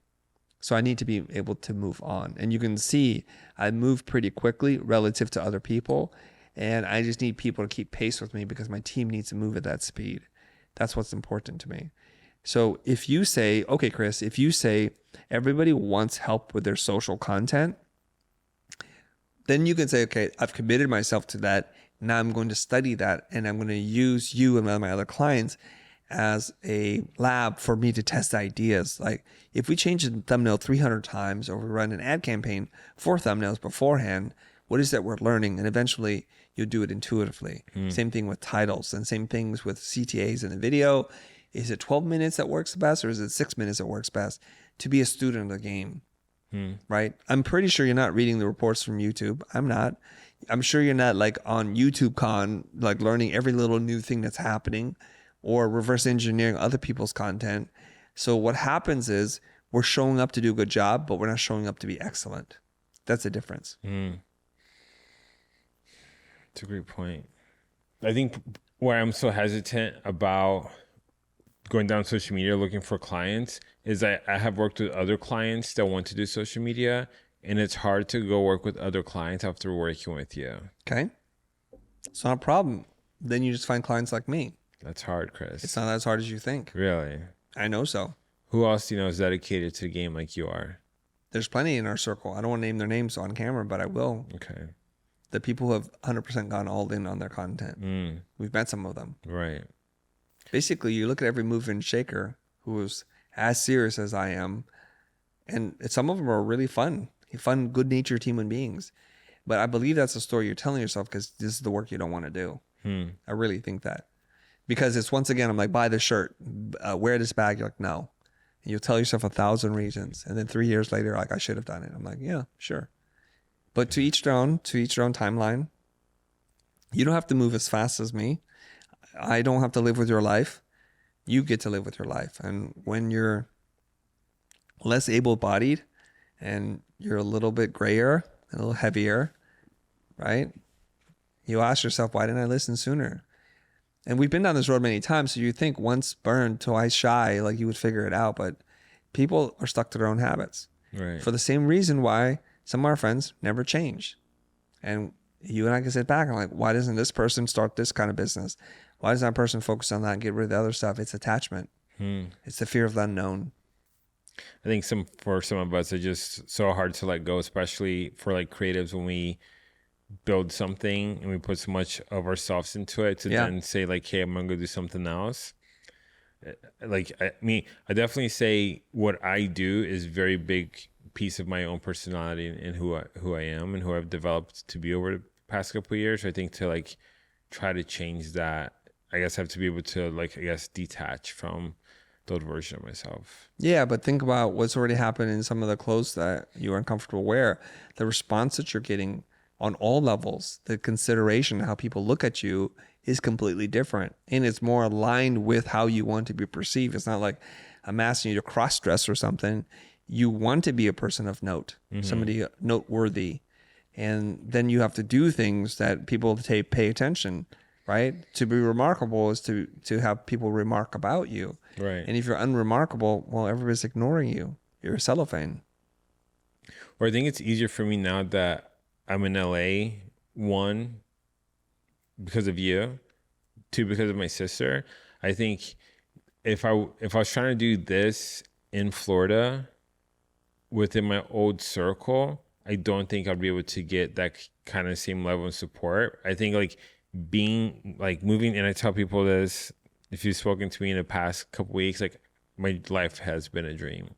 So I need to be able to move on. And you can see I move pretty quickly relative to other people. And I just need people to keep pace with me because my team needs to move at that speed. That's what's important to me. So if you say, okay, Chris, if you say everybody wants help with their social content, then you can say, okay, I've committed myself to that. Now I'm going to study that, and I'm going to use you and my other clients as a lab for me to test ideas. Like, if we change the thumbnail 300 times, or we run an ad campaign 4 thumbnails beforehand, what is that we're learning? And eventually you'll do it intuitively. Same thing with titles, and same things with CTAs in the video. Is it 12 minutes that works best, or is it 6 minutes that works best? To be a student of the game, right? I'm pretty sure you're not reading the reports from YouTube. I'm not. I'm sure you're not like on YouTube Con, like learning every little new thing that's happening, or reverse engineering other people's content. So what happens is we're showing up to do a good job, but we're not showing up to be excellent. That's the difference. It's a great point. I think why I'm so hesitant about going down social media looking for clients is I have worked with other clients that want to do social media, and it's hard to go work with other clients after working with you. Okay. It's not a problem. Then you just find clients like me. That's hard, Chris. It's not as hard as you think. Really? I know so. Who else do you know is dedicated to the game like you are? There's plenty in our circle. I don't want to name their names on camera, but I will. Okay. The people who have 100% gone all in on their content. We've met some of them. Right. Basically, you look at every mover and shaker who is as serious as I am, and some of them are really fun, good-natured human beings. But I believe that's the story you're telling yourself because this is the work you don't want to do. I really think that. Because it's, once again, I'm like, buy this shirt, wear this bag. You're like, no. And you'll tell yourself 1,000 reasons. And then 3 years later, like, I should have done it. I'm like, yeah, sure. But to each their own timeline. You don't have to move as fast as me. I don't have to live with your life. You get to live with your life. And when you're less able-bodied and you're a little bit grayer, a little heavier, right? You ask yourself, why didn't I listen sooner? And we've been down this road many times. So you think once burned, twice shy, like you would figure it out. But people are stuck to their own habits. Right. For the same reason why some of our friends never change. And you and I can sit back and like, why doesn't this person start this kind of business? Why does that person focus on that and get rid of the other stuff? It's attachment. It's the fear of the unknown. I think for some of us, it's just so hard to let go, especially for like creatives when we build something and we put so much of ourselves into it to then say like, hey, I'm going to go do something else. Like I definitely say what I do is very big piece of my own personality and who I am and who I've developed to be over the past couple of years. I think to like try to change that, I guess I have to be able to like, I guess, detach from the old version of myself. Yeah, but think about what's already happened in some of the clothes that you are uncomfortable wear. The response that you're getting on all levels, the consideration, how people look at you is completely different. And it's more aligned with how you want to be perceived. It's not like I'm asking you to cross-dress or something. You want to be a person of note, somebody noteworthy. And then you have to do things that people pay attention, right? To be remarkable is to have people remark about you. Right. And if you're unremarkable, well, everybody's ignoring you. You're a cellophane. Or I think it's easier for me now that I'm in LA, one, because of you, two, because of my sister. I think if I was trying to do this in Florida within my old circle, I don't think I'd be able to get that kind of same level of support. I think like being like moving, and I tell people this, if you've spoken to me in the past couple weeks, like my life has been a dream.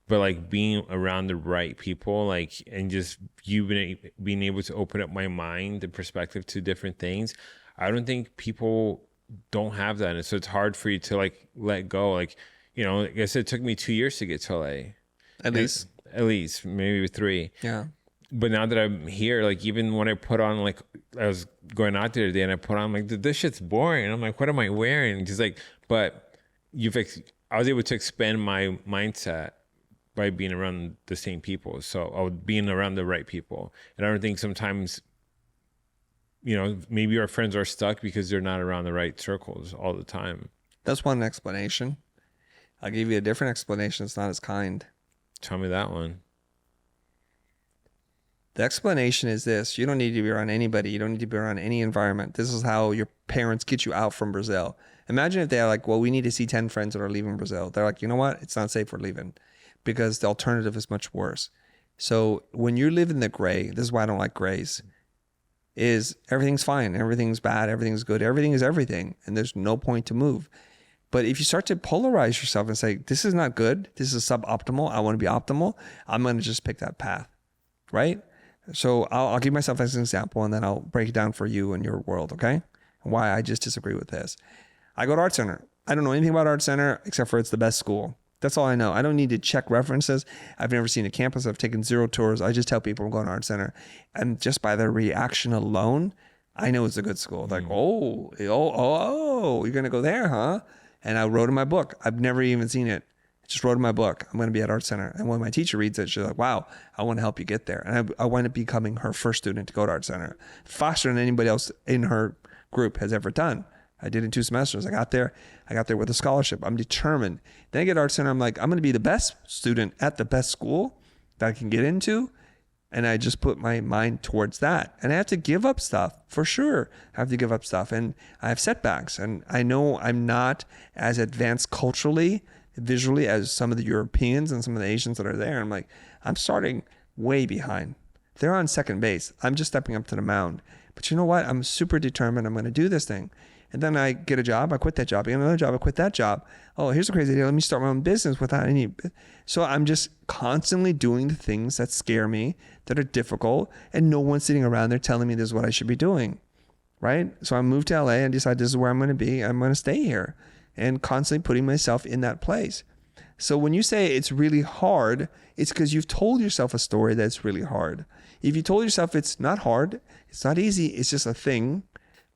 But like being around the right people, like, and just being able to open up my mind and perspective to different things, I don't think people don't have that. And so it's hard for you to like let go. Like, you know, like I said, it took me 2 years to get to LA. At least, maybe 3. Yeah. But now that I'm here, like even when I put on, like I was going out there today and I put on like, this shit's boring. And I'm like, what am I wearing? Just like, but I was able to expand my mindset by being around the same people. So I was being around the right people. And I don't think sometimes, you know, maybe our friends are stuck because they're not around the right circles all the time. That's one explanation. I'll give you a different explanation. It's not as kind. Tell me that one. The explanation is this. You don't need to be around anybody. You don't need to be around any environment. This is how your parents get you out from Brazil. Imagine if they're like, well, we need to see 10 friends that are leaving Brazil. They're like, you know what? It's not safe, we're leaving. Because the alternative is much worse. So when you live in the gray, this is why I don't like grays, is everything's fine, everything's bad, everything's good, everything is everything, and there's no point to move. But if you start to polarize yourself and say, this is not good, this is suboptimal, I want to be optimal, I'm going to just pick that path, right? So I'll give myself as an example, and then I'll break it down for you and your world, okay? Why I just disagree with this. I go to Art Center. I don't know anything about Art Center except for it's the best school. That's all I know. I don't need to check references. I've never seen a campus. I've taken 0 tours. I just tell people I'm going to Art Center. And just by their reaction alone, I know it's a good school. Like, oh, you're going to go there, huh? And I wrote in my book, I've never even seen it. Just wrote in my book, I'm going to be at Art Center. And when my teacher reads it, she's like, wow, I want to help you get there. And I wind up becoming her first student to go to Art Center, faster than anybody else in her group has ever done. I did in 2 semesters. I got there with a scholarship. I'm determined. Then I get to Art Center. I'm like, I'm going to be the best student at the best school that I can get into. And I just put my mind towards that. And I have to give up stuff, for sure. I have to give up stuff. And I have setbacks. And I know I'm not as advanced culturally, visually, as some of the Europeans and some of the Asians that are there. I'm like, I'm starting way behind. They're on second base. I'm just stepping up to the mound. But you know what? I'm super determined. I'm going to do this thing. And then I get a job, I quit that job. I get another job, I quit that job. Oh, here's a crazy idea. Let me start my own business without any. So I'm just constantly doing the things that scare me, that are difficult, and no one's sitting around there telling me this is what I should be doing, right? So I moved to LA and decided this is where I'm going to be. I'm going to stay here, and constantly putting myself in that place. So when you say it's really hard, it's because you've told yourself a story that's really hard. If you told yourself it's not hard, it's not easy, it's just a thing.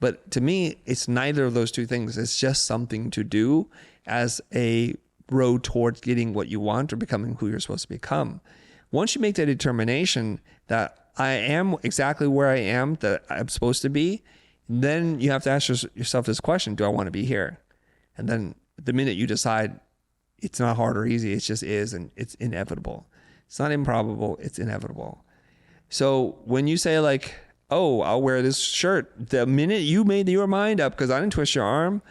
But to me, it's neither of those two things. It's just something to do as a road towards getting what you want or becoming who you're supposed to become. Once you make that determination that I am exactly where I am, that I'm supposed to be, then you have to ask yourself this question, do I want to be here? And then the minute you decide it's not hard or easy, it just is, and it's inevitable. It's not improbable, it's inevitable. So when you say like, oh, I'll wear this shirt, the minute you made your mind up, because I didn't twist your arm,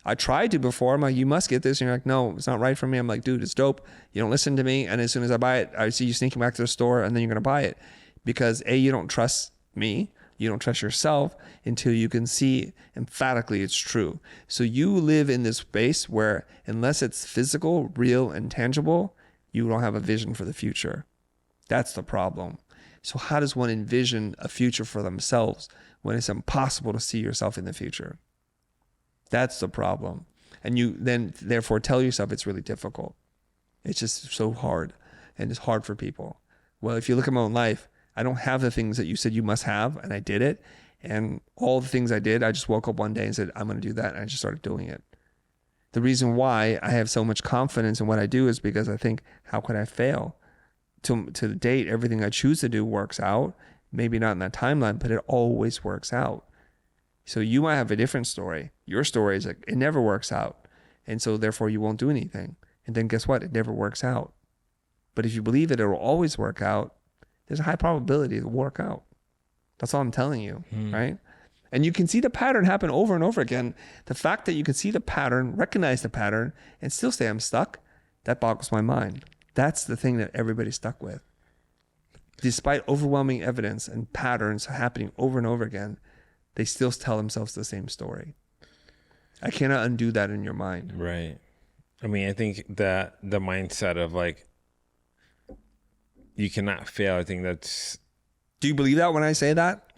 I tried to before. I'm like, you must get this. And you're like, no, it's not right for me. I'm like, dude, it's dope. You don't listen to me. And as soon as I buy it, I see you sneaking back to the store, and then you're going to buy it. Because A, you don't trust me. You don't trust yourself until you can see emphatically it's true. So you live in this space where unless it's physical, real, and tangible, you don't have a vision for the future. That's the problem. So how does one envision a future for themselves when it's impossible to see yourself in the future? That's the problem. And you then therefore tell yourself it's really difficult. It's just so hard, and it's hard for people. Well, if you look at my own life, I don't have the things that you said you must have, and I did it. And all the things I did, I just woke up one day and said, I'm going to do that. And I just started doing it. The reason why I have so much confidence in what I do is because I think, how could I fail? To the date, everything I choose to do works out. Maybe not in that timeline, but it always works out. So you might have a different story. Your story is like, it never works out. And so therefore you won't do anything. And then guess what? It never works out. But if you believe that it will always work out, there's a high probability it will work out. That's all I'm telling you, right? And you can see the pattern happen over and over again. The fact that you can see the pattern, recognize the pattern, and still say I'm stuck, that boggles my mind. That's the thing that everybody's stuck with. Despite overwhelming evidence and patterns happening over and over again, they still tell themselves the same story. I cannot undo that in your mind. Right. I mean, I think that the mindset of like, you cannot fail, I think that's... Do you believe that when I say that?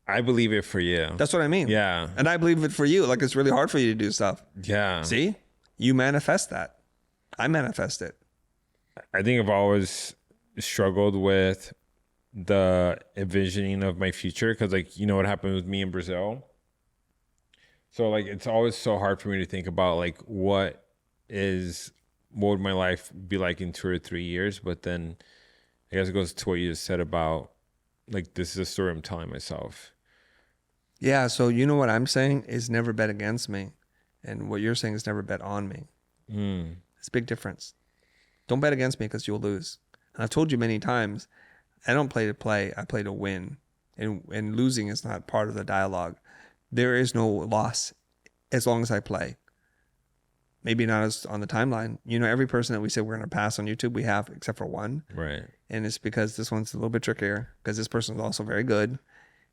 I believe it for you. That's what I mean. Yeah. And I believe it for you. Like, it's really hard for you to do stuff. Yeah. See? You manifest that. I manifest it. I think I've always struggled with the envisioning of my future because, like, you know what happened with me in Brazil? So, like, it's always so hard for me to think about, like, what would my life be like in 2 or 3 years? But then I guess it goes to what you just said about, like, this is a story I'm telling myself. Yeah, so you know what I'm saying is never bet against me. And what you're saying is never bet on me. It's a big difference. Don't bet against me because you'll lose. And I've told you many times, I don't play to play, I play to win. And losing is not part of the dialogue. There is no loss as long as I play. Maybe not as on the timeline. You know, every person that we say we're going to pass on YouTube, we have except for one. Right. And it's because this one's a little bit trickier because this person's also very good.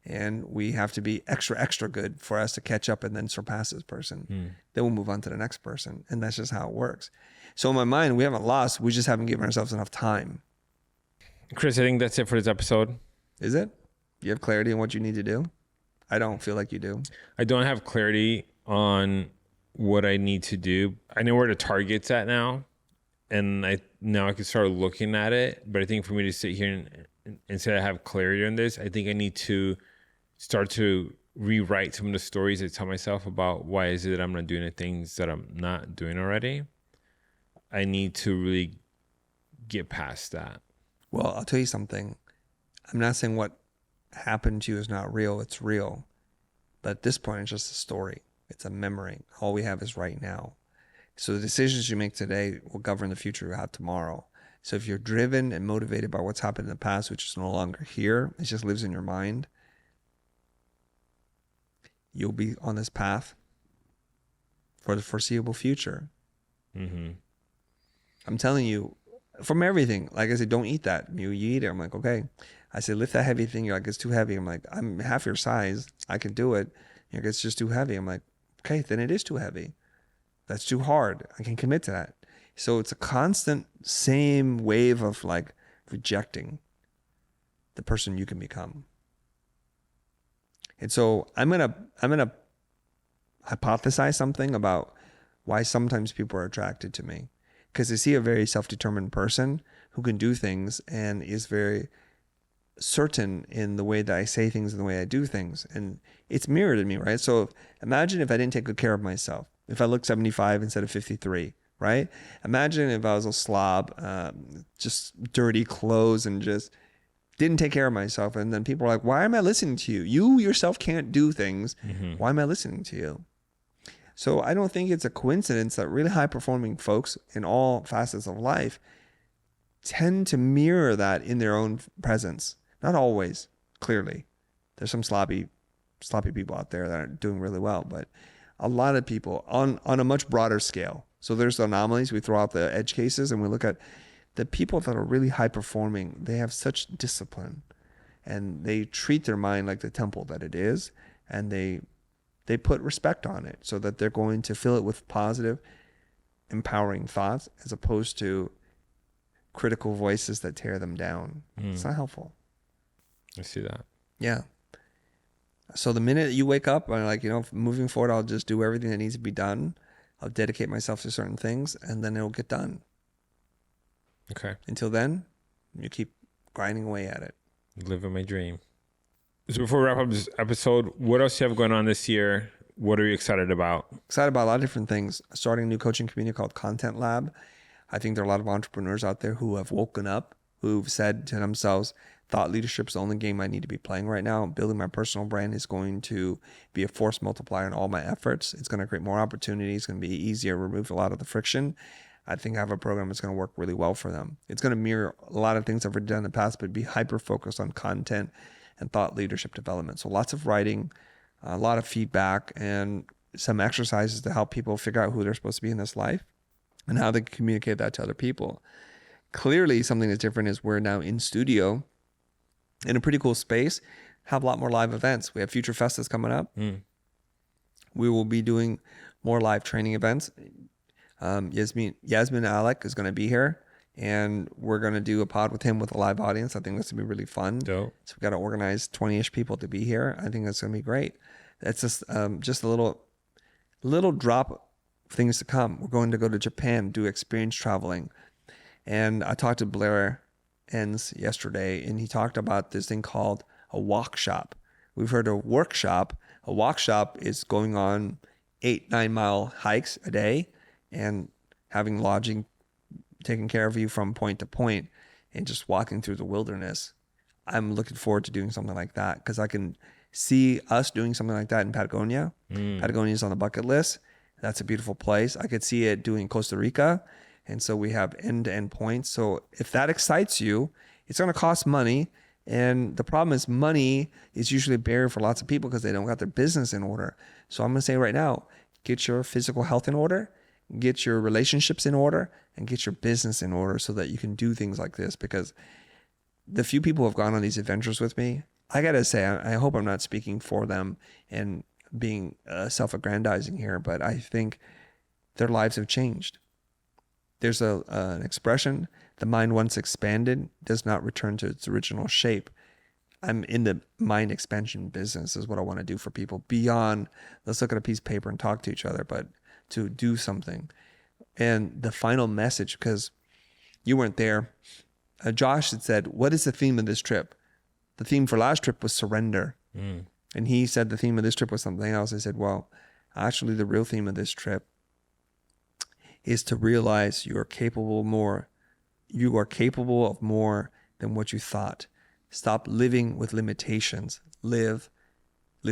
And we have to be extra, extra good for us to catch up and then surpass this person. Then we'll move on to the next person. And that's just how it works. So in my mind, we haven't lost. We just haven't given ourselves enough time. Chris, I think that's it for this episode. Is it? You have clarity on what you need to do? I don't feel like you do. I don't have clarity on what I need to do. I know where the target's at now. And I can start looking at it. But I think for me to sit here and say I have clarity on this, I think I need to start to rewrite some of the stories I tell myself about why is it that I'm not doing the things that I'm not doing already. I need to really get past that? Well, I'll tell you something. I'm not saying what happened to you is not real. It's real. But at this point, it's just a story. It's a memory. All we have is right now. So the decisions you make today will govern the future you have tomorrow. So if you're driven and motivated by what's happened in the past, which is no longer here, it just lives in your mind, you'll be on this path for the foreseeable future. Mm-hmm. I'm telling you, from everything, like I said, don't eat that. You eat it. I'm like, okay. I said, lift that heavy thing. You're like, it's too heavy. I'm like, I'm half your size. I can do it. You're like, it's just too heavy. I'm like, okay, then it is too heavy. That's too hard. I can commit to that. So it's a constant same wave of like rejecting the person you can become. And so I'm gonna hypothesize something about why sometimes people are attracted to me, because they see a very self-determined person who can do things and is very certain in the way that I say things and the way I do things, and it's mirrored in me, right? So imagine if I didn't take good care of myself. If I looked 75 instead of 53, right? Imagine if I was a slob, just dirty clothes and just didn't take care of myself. And then people are like, why am I listening to you? You yourself can't do things. Mm-hmm. Why am I listening to you? So I don't think it's a coincidence that really high performing folks in all facets of life tend to mirror that in their own presence. Not always, clearly. There's some sloppy people out there that are doing really well, but a lot of people on a much broader scale. So there's the anomalies. We throw out the edge cases and we look at the people that are really high performing. They have such discipline and they treat their mind like the temple that it is. And they put respect on it so that they're going to fill it with positive, empowering thoughts as opposed to critical voices that tear them down. It's not helpful. I see that. Yeah. So the minute you wake up and like, moving forward, I'll just do everything that needs to be done. I'll dedicate myself to certain things and then it'll get done. Okay. Until then, you keep grinding away at it. Living my dream. So before we wrap up this episode, what else do you have going on this year? What are you excited about? Excited about a lot of different things. Starting a new coaching community called Content Lab. I think there are a lot of entrepreneurs out there who have woken up, who've said to themselves, thought leadership is the only game I need to be playing right now. Building my personal brand is going to be a force multiplier in all my efforts. It's going to create more opportunities. It's going to be easier, remove a lot of the friction. I think I have a program that's going to work really well for them. It's going to mirror a lot of things I've done in the past, but be hyper-focused on content and thought leadership development. So lots of writing, a lot of feedback, and some exercises to help people figure out who they're supposed to be in this life and how they can communicate that to other people. Clearly, something that's different is we're now in studio in a pretty cool space, have a lot more live events. We have Future Fest that's coming up. We will be doing more live training events. Yasmin Alec is going to be here, and we're going to do a pod with him with a live audience. I think that's going to be really fun. Dope. So we got to organize 20-ish people to be here. I think that's going to be great. That's just a little drop of things to come. We're going to go to Japan, do experience traveling. And I talked to Blair Enns yesterday, and he talked about this thing called a walk shop. We've heard of workshop. A walk shop is going on 8-9 mile hikes a day and having lodging taken care of you from point to point and just walking through the wilderness. I'm looking forward to doing something like that because I can see us doing something like that in Patagonia. Patagonia is on the bucket list. That's a beautiful place. I could see it doing Costa Rica. And so we have end-to-end points. So if that excites you, it's going to cost money. And the problem is money is usually a barrier for lots of people because they don't got their business in order. So I'm going to say right now, get your physical health in order, get your relationships in order, and get your business in order so that you can do things like this. Because the few people who have gone on these adventures with me, I got to say, I hope I'm not speaking for them and being self-aggrandizing here, but I think their lives have changed. There's an expression, the mind once expanded does not return to its original shape. I'm in the mind expansion business is what I want to do for people beyond, let's look at a piece of paper and talk to each other, but to do something. And the final message, because you weren't there, Josh had said, what is the theme of this trip? The theme for last trip was surrender. And he said the theme of this trip was something else. I said, well, actually the real theme of this trip is to realize you are capable of more than what you thought. Stop living with limitations. Live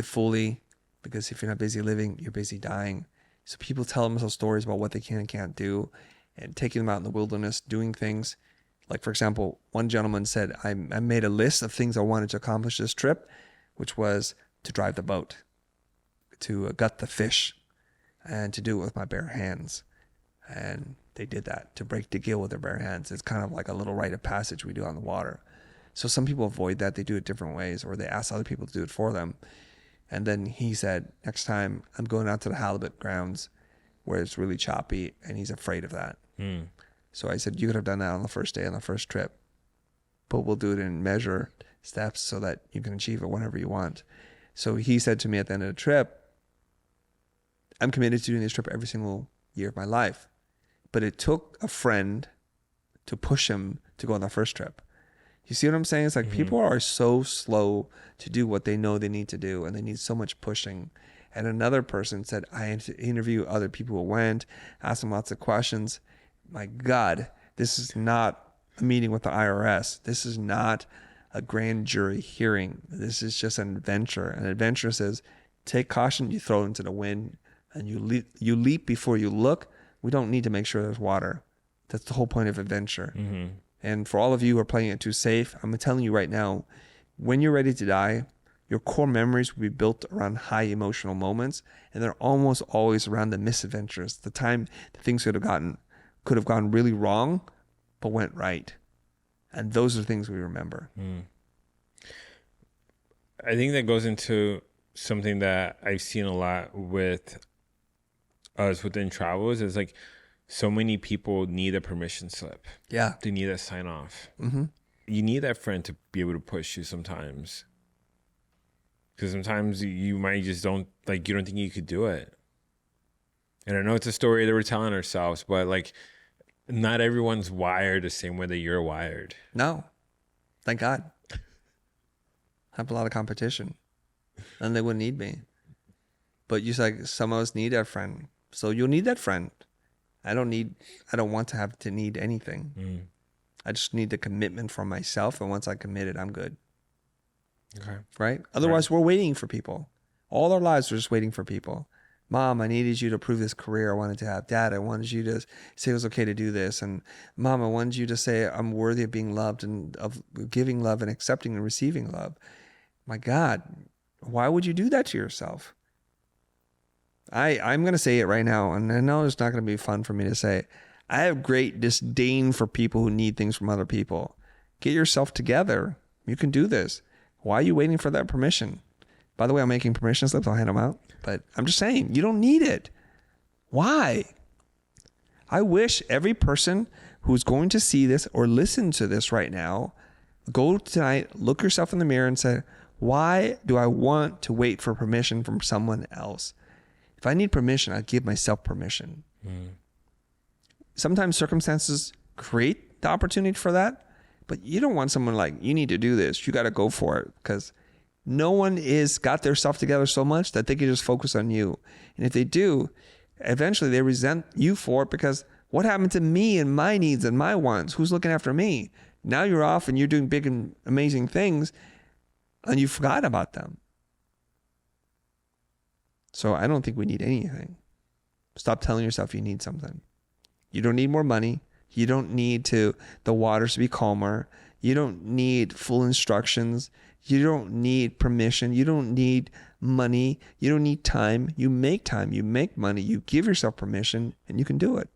fully, because if you're not busy living, you're busy dying. So people tell themselves stories about what they can and can't do, and taking them out in the wilderness, doing things. Like, for example, one gentleman said, I made a list of things I wanted to accomplish this trip, which was to drive the boat, to gut the fish, and to do it with my bare hands. And they did that, to break the gill with their bare hands. It's kind of like a little rite of passage we do on the water. So some people avoid that. They do it different ways, or they ask other people to do it for them. And then he said, next time I'm going out to the halibut grounds where it's really choppy, and he's afraid of that. So I said, you could have done that on the first day on the first trip, but we'll do it in measure steps so that you can achieve it whenever you want. So he said to me at the end of the trip, I'm committed to doing this trip every single year of my life. But it took a friend to push him to go on the first trip. You see what I'm saying? It's like people are so slow to do what they know they need to do, and they need so much pushing. And another person said, I interview other people who went, ask them lots of questions. My God, this is not a meeting with the IRS. This is not a grand jury hearing. This is just an adventure. An adventure says, take caution, you throw it into the wind, and you leap before you look. We don't need to make sure there's water. That's the whole point of adventure. And for all of you who are playing it too safe, I'm telling you right now, when you're ready to die, your core memories will be built around high emotional moments, and they're almost always around the misadventures, the time that things could have gone really wrong, but went right. And those are the things we remember. I think that goes into something that I've seen a lot with us within travels, is like, so many people need a permission slip. Yeah. They need a sign off. You need that friend to be able to push you sometimes. Because sometimes you might just you don't think you could do it. And I know it's a story that we're telling ourselves, but like, not everyone's wired the same way that you're wired. No. Thank God. I have a lot of competition, and they wouldn't need me. But you said some of us need that friend. So you'll need that friend. I don't want to have to need anything. I just need the commitment from myself. And once I committed, I'm good. Okay. Right? Otherwise, we're waiting for people. All our lives, we're just waiting for people. Mom, I needed you to approve this career I wanted to have. Dad, I wanted you to say it was okay to do this. And Mom, I wanted you to say I'm worthy of being loved and of giving love and accepting and receiving love. My God, why would you do that to yourself? I'm going to say it right now, and I know it's not going to be fun for me to say. I have great disdain for people who need things from other people. Get yourself together. You can do this. Why are you waiting for that permission? By the way, I'm making permission slips. I'll hand them out. But I'm just saying, you don't need it. Why? I wish every person who's going to see this or listen to this right now, go tonight, look yourself in the mirror and say, why do I want to wait for permission from someone else? If I need permission, I give myself permission. Sometimes circumstances create the opportunity for that, but you don't want someone like, you need to do this. You got to go for it, because no one is got their stuff together so much that they can just focus on you. And if they do, eventually they resent you for it, because what happened to me and my needs and my wants? Who's looking after me? Now you're off and you're doing big and amazing things, and you forgot about them. So I don't think we need anything. Stop telling yourself you need something. You don't need more money. You don't need the waters to be calmer. You don't need full instructions. You don't need permission. You don't need money. You don't need time. You make time. You make money. You give yourself permission, and you can do it.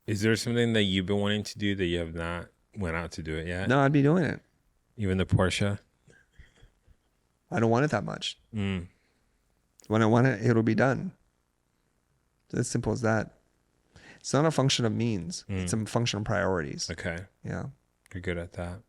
Is there something that you've been wanting to do that you have not went out to do it yet? No, I'd be doing it. Even the Porsche? I don't want it that much. When I want it, it'll be done. It's as simple as that. It's not a function of means. It's a function of priorities. Okay. Yeah. You're good at that.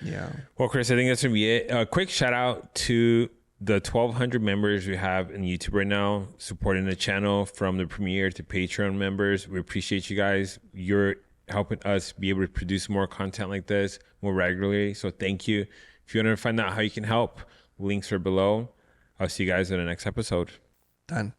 Yeah. Well, Chris, I think that's going to be it. A quick shout out to the 1,200 members we have in YouTube right now, supporting the channel from the premiere to Patreon members. We appreciate you guys. You're helping us be able to produce more content like this more regularly. So thank you. If you want to find out how you can help, links are below. I'll see you guys in the next episode. Done.